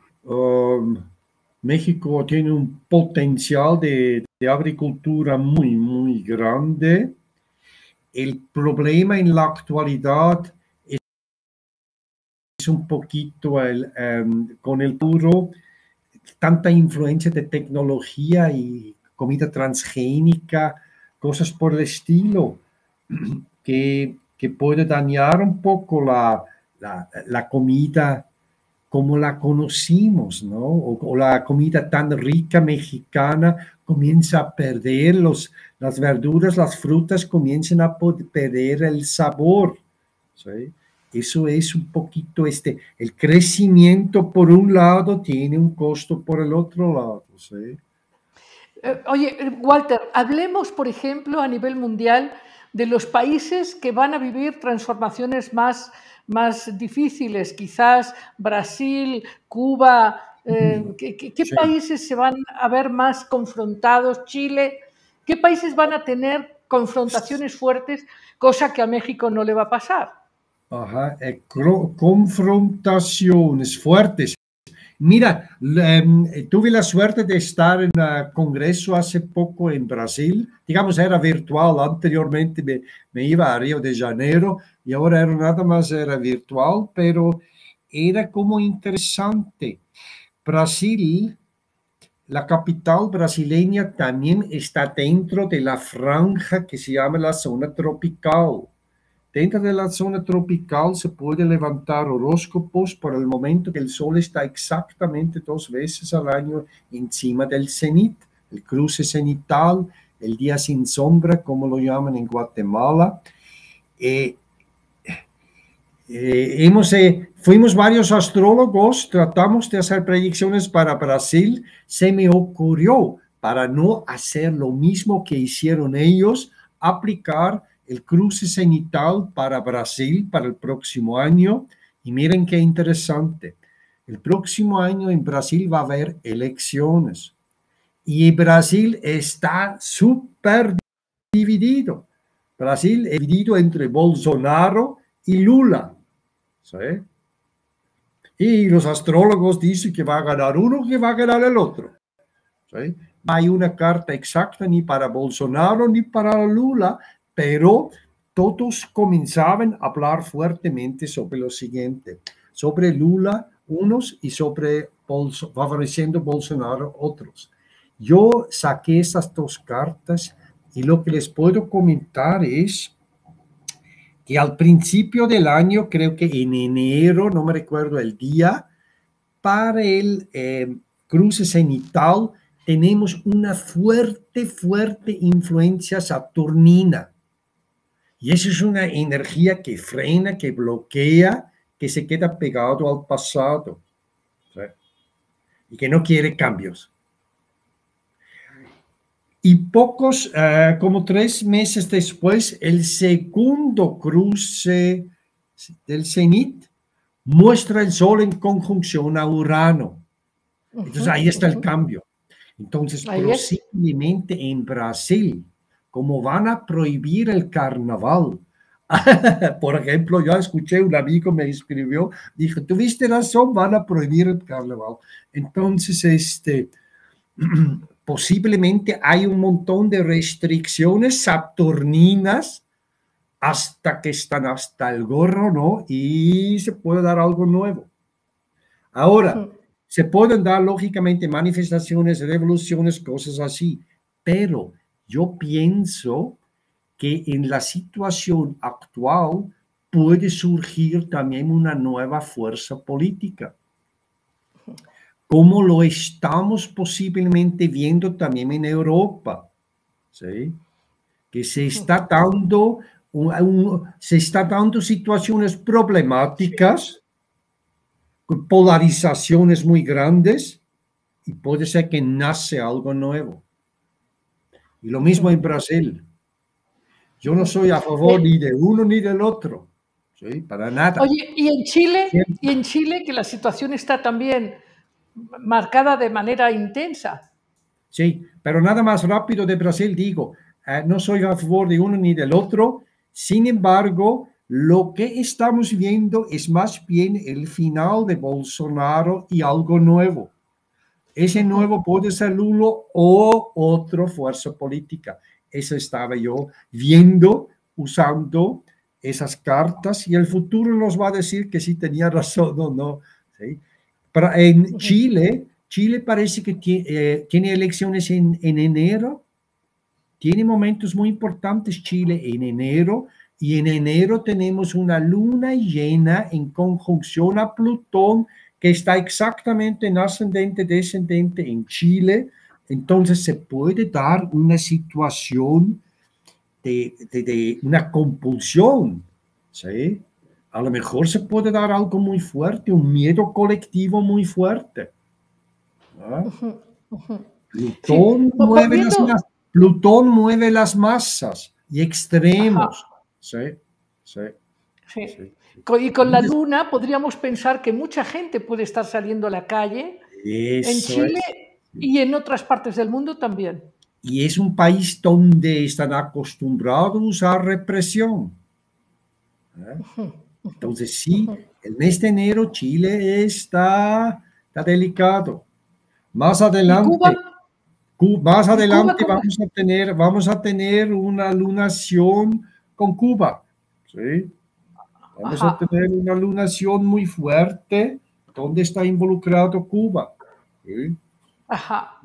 México tiene un potencial de agricultura muy, muy grande. El problema en la actualidad es un poquito con el puro, tanta influencia de tecnología y comida transgénica, cosas por el estilo, que puede dañar un poco la comida como la conocimos, ¿no? O la comida tan rica mexicana comienza a perder las verduras, las frutas comienzan a perder el sabor, ¿sí? Eso es un poquito el crecimiento por un lado tiene un costo por el otro lado, ¿sí? Oye, Walter, hablemos, por ejemplo, a nivel mundial de los países que van a vivir transformaciones más difíciles, quizás Brasil, Cuba. ¿Qué Sí. países se van a ver más confrontados? Chile. ¿Qué países van a tener confrontaciones fuertes, cosa que a México no le va a pasar? Ajá, confrontaciones fuertes. Mira, tuve la suerte de estar en el Congreso hace poco en Brasil. Digamos, era virtual. Anteriormente me iba a Río de Janeiro y ahora nada más era virtual, pero era como interesante. Brasil, la capital brasileña también está dentro de la franja que se llama la zona tropical. Dentro de la zona tropical se puede levantar horóscopos por el momento que el sol está exactamente 2 veces al año encima del cenit, el cruce cenital, el día sin sombra, como lo llaman en Guatemala. Fuimos varios astrólogos, tratamos de hacer predicciones para Brasil. Se me ocurrió, para no hacer lo mismo que hicieron ellos, aplicar el cruce cenital para Brasil para el próximo año. Y miren qué interesante. El próximo año en Brasil va a haber elecciones. Y Brasil está súper dividido. Brasil es dividido entre Bolsonaro y Lula. ¿Sí? Y los astrólogos dicen que va a ganar uno, que va a ganar el otro. ¿Sí? No hay una carta exacta ni para Bolsonaro ni para Lula, pero todos comenzaban a hablar fuertemente sobre lo siguiente, sobre Lula unos y sobre favoreciendo Bolsonaro otros. Yo saqué esas 2 cartas y lo que les puedo comentar es que al principio del año, creo que en enero, no me recuerdo el día, para el cruce cenital tenemos una fuerte influencia saturnina. Y eso es una energía que frena, que bloquea, que se queda pegado al pasado, ¿sí? Y que no quiere cambios. Y como 3 meses después, el segundo cruce del cenit muestra el Sol en conjunción a Urano. Entonces ahí está el cambio. Entonces, posiblemente en Brasil, como van a prohibir el carnaval, por ejemplo, yo escuché, un amigo me escribió, dijo, tuviste razón, van a prohibir el carnaval. Entonces, posiblemente hay un montón de restricciones saturninas hasta que están hasta el gorro, ¿no? Y se puede dar algo nuevo. Ahora, se pueden dar lógicamente manifestaciones, revoluciones, cosas así, pero yo pienso que en la situación actual puede surgir también una nueva fuerza política, como lo estamos posiblemente viendo también en Europa, ¿sí? Que se está dando, situaciones problemáticas, con polarizaciones muy grandes, y puede ser que nace algo nuevo. Y lo mismo en Brasil. Yo no soy a favor ni de uno ni del otro, ¿sí? Para nada. Oye, ¿y en Chile que la situación está también marcada de manera intensa? Sí, pero nada más rápido de Brasil digo, no soy a favor de uno ni del otro. Sin embargo, lo que estamos viendo es más bien el final de Bolsonaro y algo nuevo. Ese nuevo puede ser Lula o otra fuerza política. Eso estaba yo viendo, usando esas cartas, y el futuro nos va a decir que si tenía razón o no. ¿Sí? Pero en Chile parece que tiene elecciones en enero. Tiene momentos muy importantes Chile en enero, y en enero tenemos una luna llena en conjunción a Plutón, que está exactamente en ascendente, descendente en Chile. Entonces se puede dar una situación de una compulsión, ¿sí? A lo mejor se puede dar algo muy fuerte, un miedo colectivo muy fuerte, ¿no? Sí, volviendo, Plutón mueve las masas y extremos. ajá, Sí, sí, sí. sí. Y con la luna podríamos pensar que mucha gente puede estar saliendo a la calle en Eso Chile es. y en otras partes del mundo también. Y es un país donde están acostumbrados a usar represión, ¿eh? Entonces, sí, el mes de enero Chile está delicado. Más ¿Y Cuba? adelante, más ¿Y Cuba adelante cómo es? vamos a tener una lunación con Cuba, ¿sí? Vamos a Ajá, tener una lunación muy fuerte donde está involucrado Cuba, ¿sí? ajá.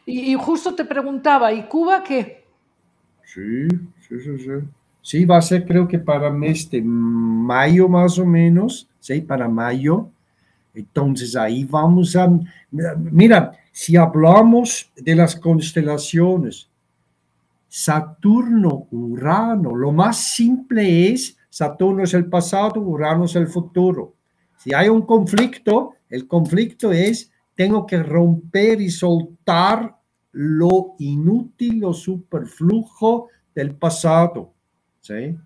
Y justo te preguntaba, ¿y Cuba qué? Sí, sí, sí, sí. Sí, va a ser creo que para mes de mayo más o menos, sí, para mayo. Entonces ahí vamos a... Mira, si hablamos de las constelaciones, Saturno, Urano, lo más simple es, Saturno es el pasado, Urano es el futuro. Si hay un conflicto, el conflicto es, tengo que romper y soltar lo inútil, lo superfluo del pasado, ¿sí?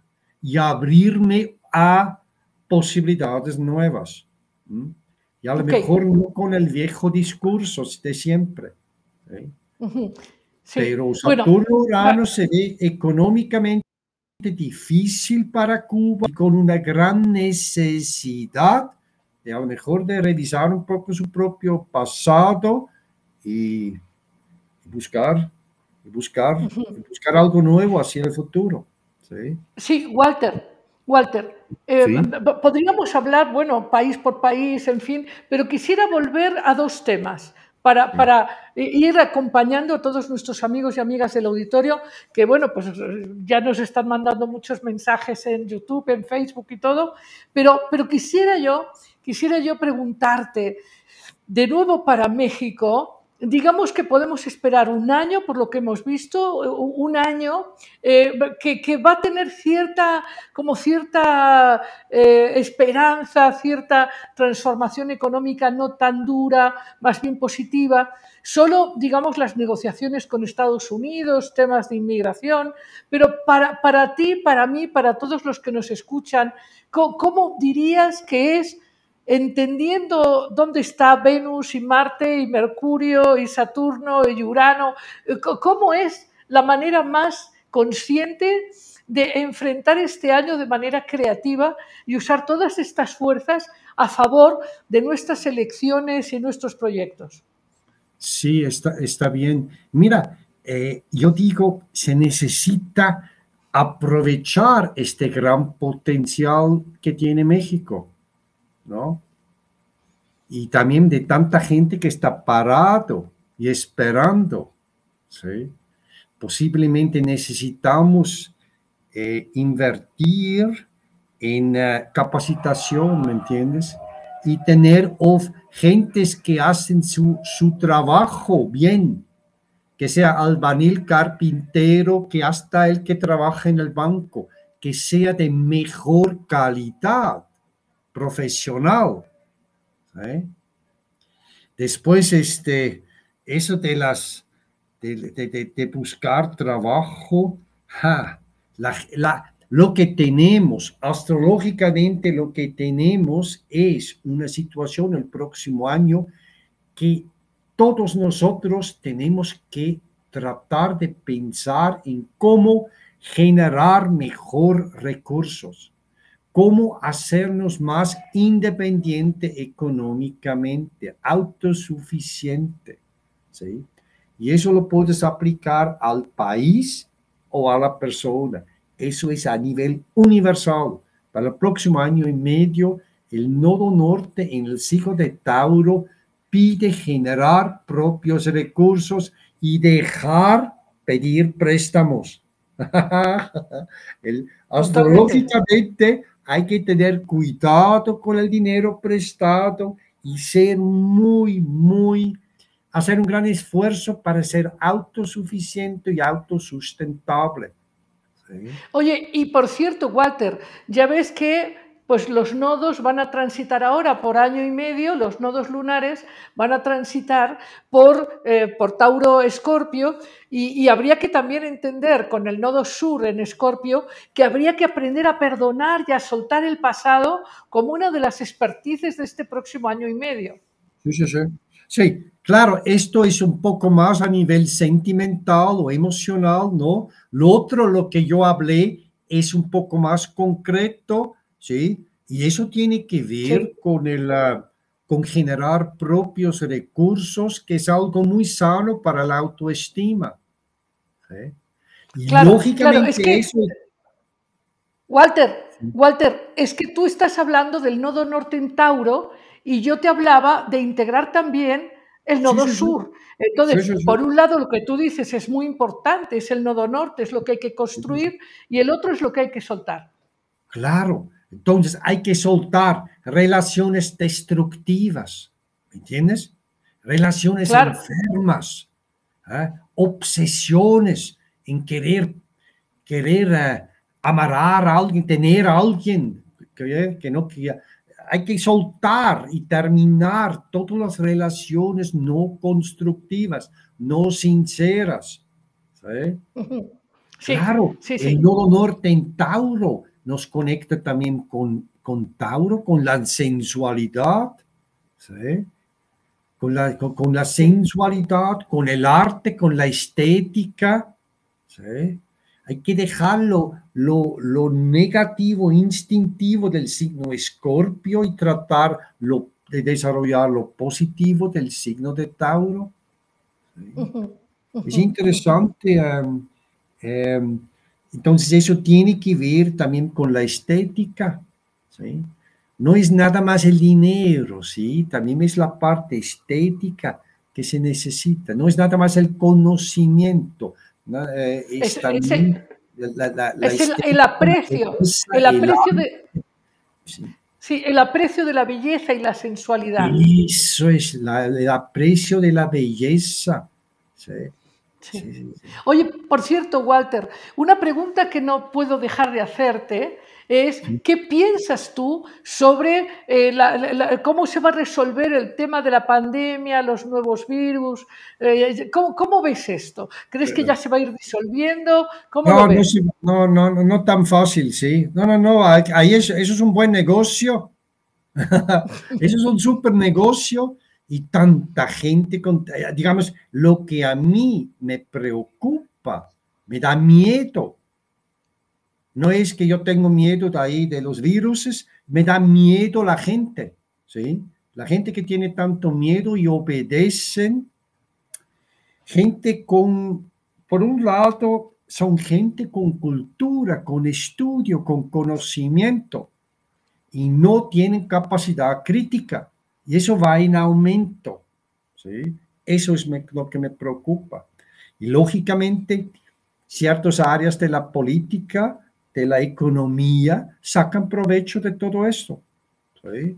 Y abrirme a posibilidades nuevas. ¿Mm? Y a lo Ok. mejor no con el viejo discurso de siempre, ¿sí? Ujú. Sí. Pero Bueno, Saturno-Urano se ve económicamente difícil para Cuba, y con una gran necesidad de a lo mejor de revisar un poco su propio pasado y buscar, buscar algo nuevo hacia el futuro. ¿Sí? sí, Walter, ¿Sí? podríamos hablar, bueno, país por país, en fin, pero quisiera volver a dos temas para ir acompañando a todos nuestros amigos y amigas del auditorio, que bueno, pues ya nos están mandando muchos mensajes en YouTube, en Facebook y todo, pero quisiera yo preguntarte, de nuevo para México, digamos que podemos esperar un año, por lo que hemos visto, un año que va a tener cierta esperanza, cierta transformación económica no tan dura, más bien positiva. Solo, digamos, las negociaciones con Estados Unidos, temas de inmigración, pero para ti, para mí, para todos los que nos escuchan, ¿cómo dirías que es, entendiendo dónde está Venus y Marte y Mercurio y Saturno y Urano, cómo es la manera más consciente de enfrentar este año de manera creativa y usar todas estas fuerzas a favor de nuestras elecciones y nuestros proyectos? Sí, está bien. Mira, yo digo, se necesita aprovechar este gran potencial que tiene México, ¿no? Y también de tanta gente que está parado y esperando, ¿sí? Posiblemente necesitamos invertir en capacitación, ¿me entiendes? Y tener gentes que hacen su trabajo bien, que sea albañil, carpintero, que hasta el que trabaja en el banco, que sea de mejor calidad profesional, ¿sí? Después, eso de buscar trabajo, ja, lo que tenemos, astrológicamente lo que tenemos es una situación el próximo año que todos nosotros tenemos que tratar de pensar en cómo generar mejor recursos. cómo hacernos más independiente económicamente, autosuficiente, ¿sí? Y eso lo puedes aplicar al país o a la persona. Eso es a nivel universal. Para el próximo año y medio, el nodo norte en el signo de Tauro pide generar propios recursos y dejar pedir préstamos. Totalmente. Astrológicamente hay que tener cuidado con el dinero prestado y ser hacer un gran esfuerzo para ser autosuficiente y autosustentable. ¿Sí? Oye, y por cierto, Walter, ya ves que pues los nodos van a transitar ahora por año y medio, los nodos lunares van a transitar por Tauro Escorpio y habría que también entender con el nodo sur en Escorpio que habría que aprender a perdonar y a soltar el pasado como una de las expertices de este próximo año y medio. Sí, sí, sí. Sí, claro, esto es un poco más a nivel sentimental o emocional, ¿no? Lo otro, lo que yo hablé, es un poco más concreto, ¿sí? Y eso tiene que ver Sí, con con generar propios recursos, que es algo muy sano para la autoestima, ¿sí? Y claro, claro, es lógicamente que eso, Walter, es que tú estás hablando del nodo norte en Tauro y yo te hablaba de integrar también el sí, nodo sí, sí, sur. sí, Entonces, sí, sí. por un lado, lo que tú dices es muy importante, es el nodo norte, es lo que hay que Sí, sí, sí. construir y el otro es lo que hay que soltar. Claro, entonces hay que soltar relaciones destructivas, ¿me entiendes? Relaciones Claro. enfermas, ¿eh? Obsesiones en querer amarrar a alguien, tener a alguien que no quiera. Hay que soltar y terminar todas las relaciones no constructivas, no sinceras, ¿sí? Sí, Claro, sí, el sí. nodo norte en Tauro nos conecta también con Tauro, con la sensualidad, ¿sí? Con la Sí. sensualidad, con el arte, con la estética, ¿sí? Hay que dejar lo negativo, instintivo del signo Escorpio y tratar de desarrollar lo positivo del signo de Tauro. ¿Sí? Ujú, Es ujú, ujú. interesante. Eh, entonces eso tiene que ver también con la estética, ¿sí? No es nada más el dinero, ¿sí? También es la parte estética que se necesita. No es nada más el conocimiento, ¿no? Es, Es es también el, la es estética, la belleza, el el aprecio arte, de, ¿sí? sí, el aprecio de la belleza y la sensualidad. Eso es el aprecio de la belleza, ¿sí? Sí. Sí, sí, sí. Oye, por cierto, Walter, una pregunta que no puedo dejar de hacerte es, Sí. ¿qué piensas tú sobre cómo se va a resolver el tema de la pandemia, los nuevos virus? ¿Cómo ves esto? ¿Crees que ya se va a ir disolviendo? ¿Cómo lo No, no, ves? no tan fácil, sí. No, no, no, ahí eso es un buen negocio. Eso es un súper negocio y tanta gente, digamos, lo que a mí me preocupa, me da miedo. No es que yo tengo miedo de ahí de los virus, me da miedo la gente, ¿sí? La gente que tiene tanto miedo y obedecen, gente por un lado, son gente con cultura, con estudio, con conocimiento y no tienen capacidad crítica. Y eso va en aumento, ¿sí? Eso es lo que me preocupa. Y lógicamente, ciertas áreas de la política, de la economía, sacan provecho de todo esto, ¿sí?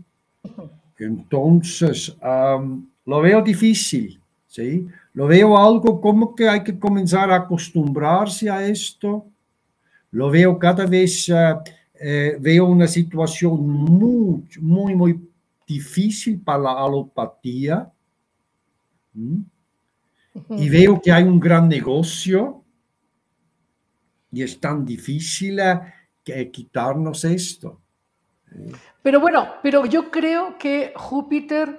Entonces, lo veo difícil, ¿sí? Lo veo algo como que hay que comenzar a acostumbrarse a esto. Lo veo cada vez, veo una situación muy difícil para la alopatía. ¿Mm? Y veo que hay un gran negocio y es tan difícil que quitarnos esto. Pero bueno, pero yo creo que Júpiter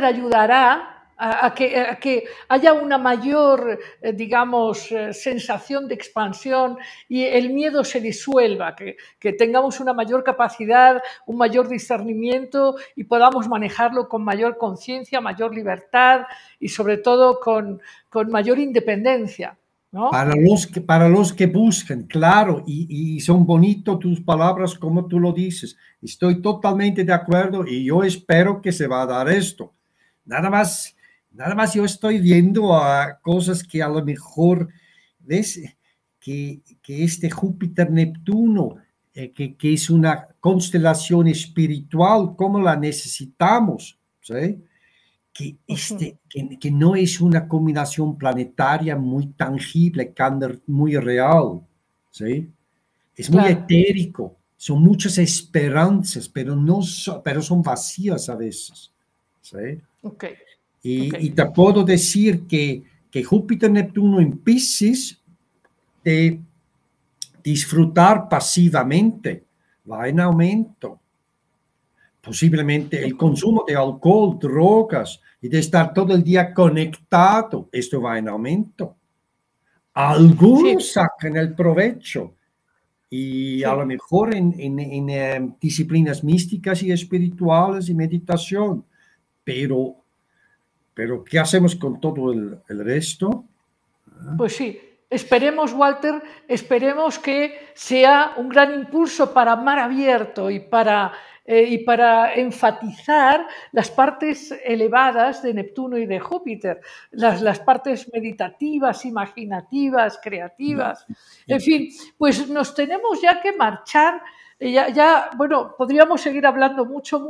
ayudará. a que haya una mayor, digamos, sensación de expansión y el miedo se disuelva, que tengamos una mayor capacidad, un mayor discernimiento y podamos manejarlo con mayor conciencia, mayor libertad y sobre todo con mayor independencia, ¿no? Para los que buscan, claro, y son bonitas tus palabras como tú lo dices. Estoy totalmente de acuerdo y yo espero que se va a dar esto. Nada más yo estoy viendo a cosas que a lo mejor, ¿ves? Que este Júpiter-Neptuno, que es una constelación espiritual, como la necesitamos, ¿sí? Que no es una combinación planetaria muy tangible, muy real, ¿sí? Es muy etérico, son muchas esperanzas, pero, pero son vacías a veces, ¿sí? Okay. Y te puedo decir que Júpiter-Neptuno en Piscis, de disfrutar pasivamente, va en aumento. Posiblemente el consumo de alcohol, drogas y de estar todo el día conectado, esto va en aumento. Algunos sacan el provecho y a lo mejor en disciplinas místicas y espirituales y meditación, pero ¿qué hacemos con todo el resto? Pues sí, esperemos, Walter, esperemos que sea un gran impulso para Mar Abierto y para enfatizar las partes elevadas de Neptuno y de Júpiter, las partes meditativas, imaginativas, creativas. En fin, pues nos tenemos ya que marchar. Bueno, podríamos seguir hablando mucho,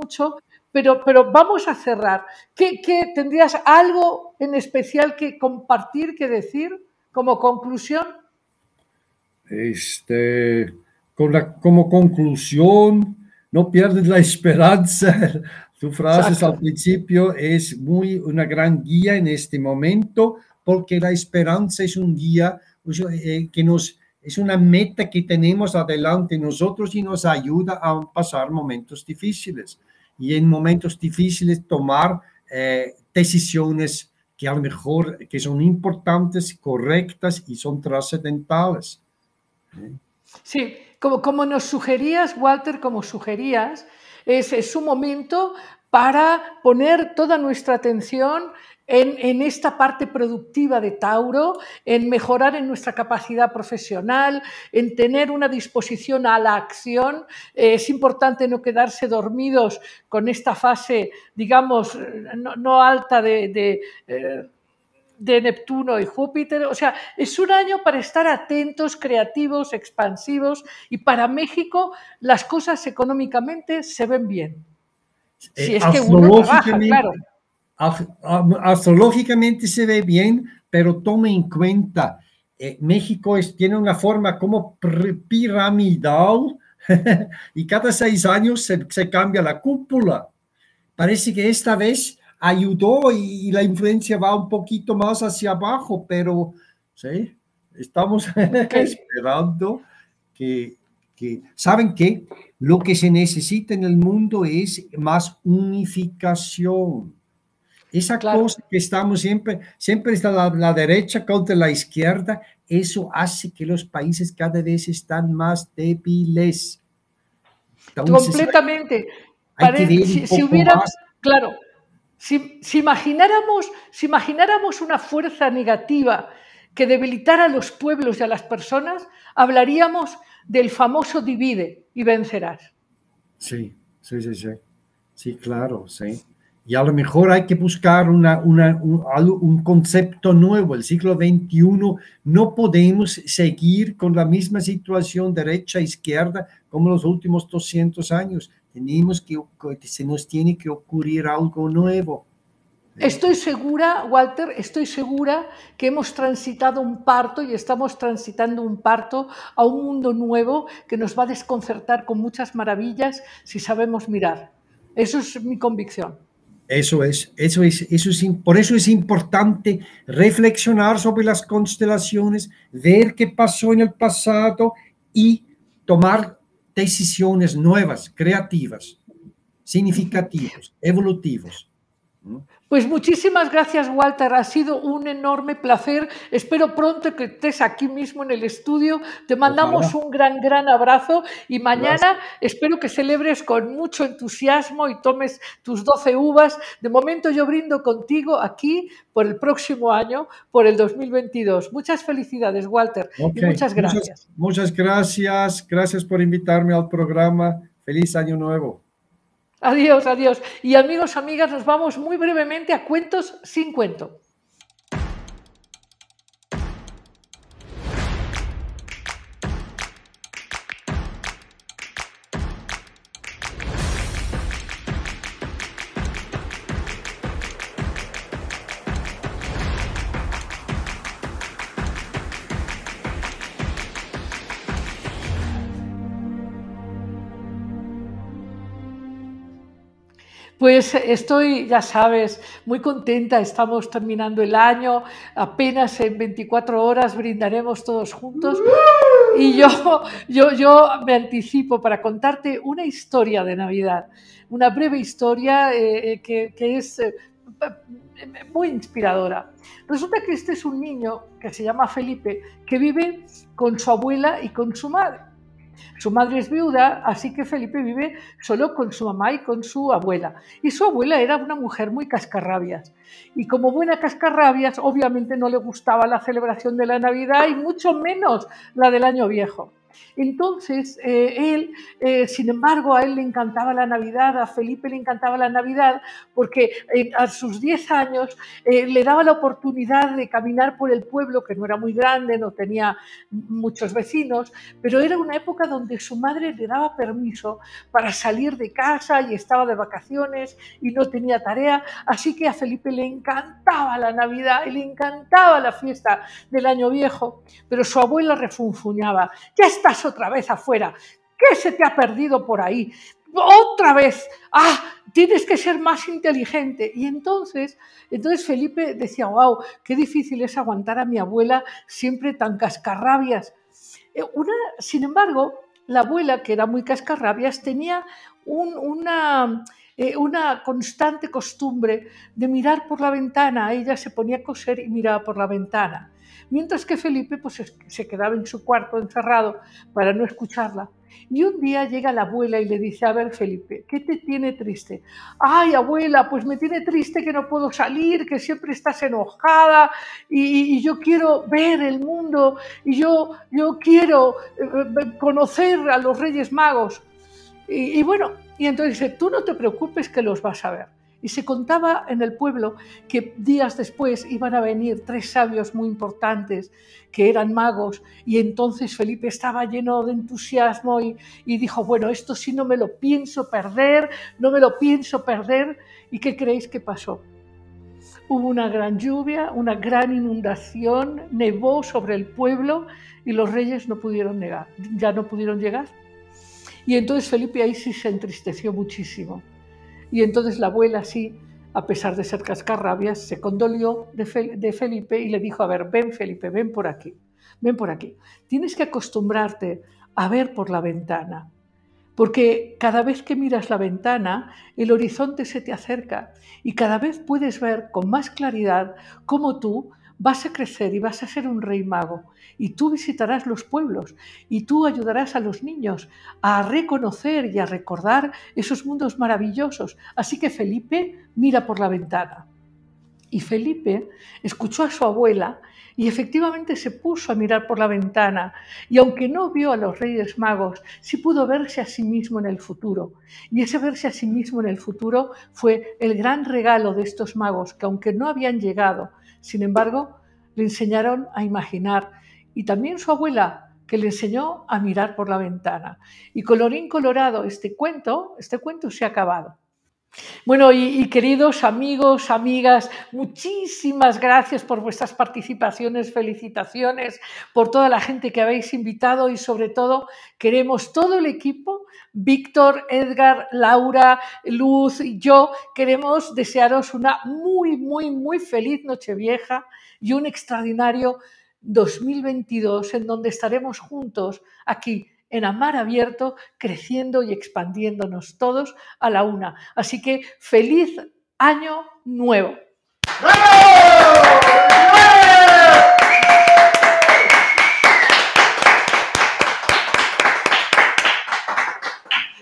pero vamos a cerrar. ¿Tendrías algo en especial que compartir, que decir como conclusión? Como conclusión, no pierdes la esperanza. Tu frase al principio es una gran guía en este momento, porque la esperanza es un guía es una meta que tenemos adelante nosotros y nos ayuda a pasar momentos difíciles. Y en momentos difíciles tomar decisiones que a lo mejor que son importantes, correctas y son trascendentales. Sí, como nos sugerías, Walter, es un momento para poner toda nuestra atención en esta parte productiva de Tauro, en mejorar en nuestra capacidad profesional, en tener una disposición a la acción. Es importante no quedarse dormidos con esta fase, digamos, no alta de Neptuno y Júpiter. O sea, es un año para estar atentos, creativos, expansivos, y para México las cosas económicamente se ven bien. Si es que uno trabaja, claro. Astrológicamente se ve bien, pero tome en cuenta, México tiene una forma como piramidal y cada 6 años se cambia la cúpula. Parece que esta vez ayudó y la influencia va un poquito más hacia abajo, pero sí, estamos esperando que ¿saben qué? Lo que se necesita en el mundo es más unificación. Esa cosa que estamos siempre está la derecha contra la izquierda, eso hace que los países cada vez están más débiles. Entonces, completamente. Hay que ver un poco más. Claro, si imagináramos una fuerza negativa que debilitara a los pueblos y a las personas, hablaríamos del famoso divide y vencerás. Sí, claro, sí. Y a lo mejor hay que buscar un concepto nuevo. El siglo XXI no podemos seguir con la misma situación derecha-izquierda como los últimos 200 años. Se nos tiene que ocurrir algo nuevo. Estoy segura, Walter, que hemos transitado un parto y estamos transitando un parto a un mundo nuevo que nos va a desconcertar con muchas maravillas si sabemos mirar. Eso es mi convicción. Por eso es importante reflexionar sobre las constelaciones, ver qué pasó en el pasado y tomar decisiones nuevas, creativas, significativas, evolutivas. Pues muchísimas gracias, Walter. Ha sido un enorme placer. Espero pronto que estés aquí mismo en el estudio. Te mandamos Ojalá. un gran abrazo y Gracias. mañana espero que celebres con mucho entusiasmo y tomes tus 12 uvas. De momento yo brindo contigo aquí por el próximo año, por el 2022. Muchas felicidades, Walter, Ok, y muchas muchas, gracias. muchas gracias. Gracias por invitarme al programa. Feliz año nuevo. Adiós, adiós. Y amigos, amigas, nos vamos muy brevemente a Cuentos sin cuento. Pues estoy, ya sabes, muy contenta. Estamos terminando el año. Apenas en 24 horas brindaremos todos juntos. Y yo me anticipo para contarte una historia de Navidad, una breve historia que es muy inspiradora. Resulta que este es un niño que se llama Felipe, que vive con su abuela y con su madre. Su madre es viuda, así que Felipe vive solo con su mamá y con su abuela. Y su abuela era una mujer muy cascarrabias. Y como buena cascarrabias, obviamente no le gustaba la celebración de la Navidad y mucho menos la del Año Viejo. Entonces, sin embargo, a él le encantaba la Navidad, a Felipe le encantaba la Navidad, porque a sus 10 años le daba la oportunidad de caminar por el pueblo, que no era muy grande, no tenía muchos vecinos, pero era una época donde su madre le daba permiso para salir de casa y estaba de vacaciones y no tenía tarea, así que a Felipe le encantaba la Navidad y le encantaba la fiesta del Año Viejo, pero su abuela refunfuñaba: ya estás otra vez afuera, ¿qué se te ha perdido por ahí? Otra vez, tienes que ser más inteligente. Y entonces Felipe decía: wow, qué difícil es aguantar a mi abuela siempre tan cascarrabias. Sin embargo, la abuela, que era muy cascarrabias, tenía una constante costumbre de mirar por la ventana. Ella se ponía a coser y miraba por la ventana, mientras que Felipe pues, se quedaba en su cuarto encerrado para no escucharla. Y un día llega la abuela y le dice: a ver, Felipe, ¿qué te tiene triste? Ay, abuela, pues me tiene triste que no puedo salir, que siempre estás enojada y yo quiero ver el mundo y yo quiero conocer a los Reyes Magos. Y bueno, y entonces dice: tú no te preocupes que los vas a ver. Y se contaba en el pueblo que días después iban a venir 3 sabios muy importantes que eran magos, y entonces Felipe estaba lleno de entusiasmo y dijo: bueno, esto sí no me lo pienso perder, no me lo pienso perder. ¿Y qué creéis que pasó? Hubo una gran lluvia, una gran inundación, nevó sobre el pueblo y los reyes ya no pudieron llegar. Y entonces Felipe ahí sí se entristeció muchísimo. Y entonces la abuela sí, a pesar de ser cascarrabias, se condolió de Felipe y le dijo: a ver, ven Felipe, ven por aquí, ven por aquí. Tienes que acostumbrarte a ver por la ventana, porque cada vez que miras la ventana, el horizonte se te acerca y cada vez puedes ver con más claridad cómo tú vas a crecer y vas a ser un rey mago. Y tú visitarás los pueblos y tú ayudarás a los niños a reconocer y a recordar esos mundos maravillosos. Así que Felipe mira por la ventana. Y Felipe escuchó a su abuela y efectivamente se puso a mirar por la ventana, y aunque no vio a los Reyes Magos, sí pudo verse a sí mismo en el futuro. Y ese verse a sí mismo en el futuro fue el gran regalo de estos magos, que aunque no habían llegado, sin embargo, le enseñaron a imaginar. Y también su abuela, que le enseñó a mirar por la ventana. Y colorín colorado, este cuento se ha acabado. Bueno, y queridos amigos, amigas, muchísimas gracias por vuestras participaciones, felicitaciones por toda la gente que habéis invitado, y sobre todo queremos todo el equipo, Víctor, Edgar, Laura, Luz y yo, queremos desearos una muy feliz Nochevieja y un extraordinario 2022 en donde estaremos juntos aquí en A Mar Abierto, creciendo y expandiéndonos todos a la una. Así que feliz año nuevo.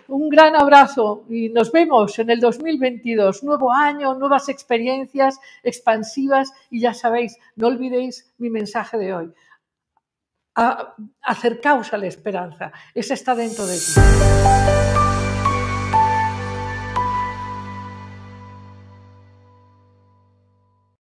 Un gran abrazo y nos vemos en el 2022. Nuevo año, nuevas experiencias expansivas y ya sabéis, no olvidéis mi mensaje de hoy. Acercaos a la esperanza, esa está dentro de ti.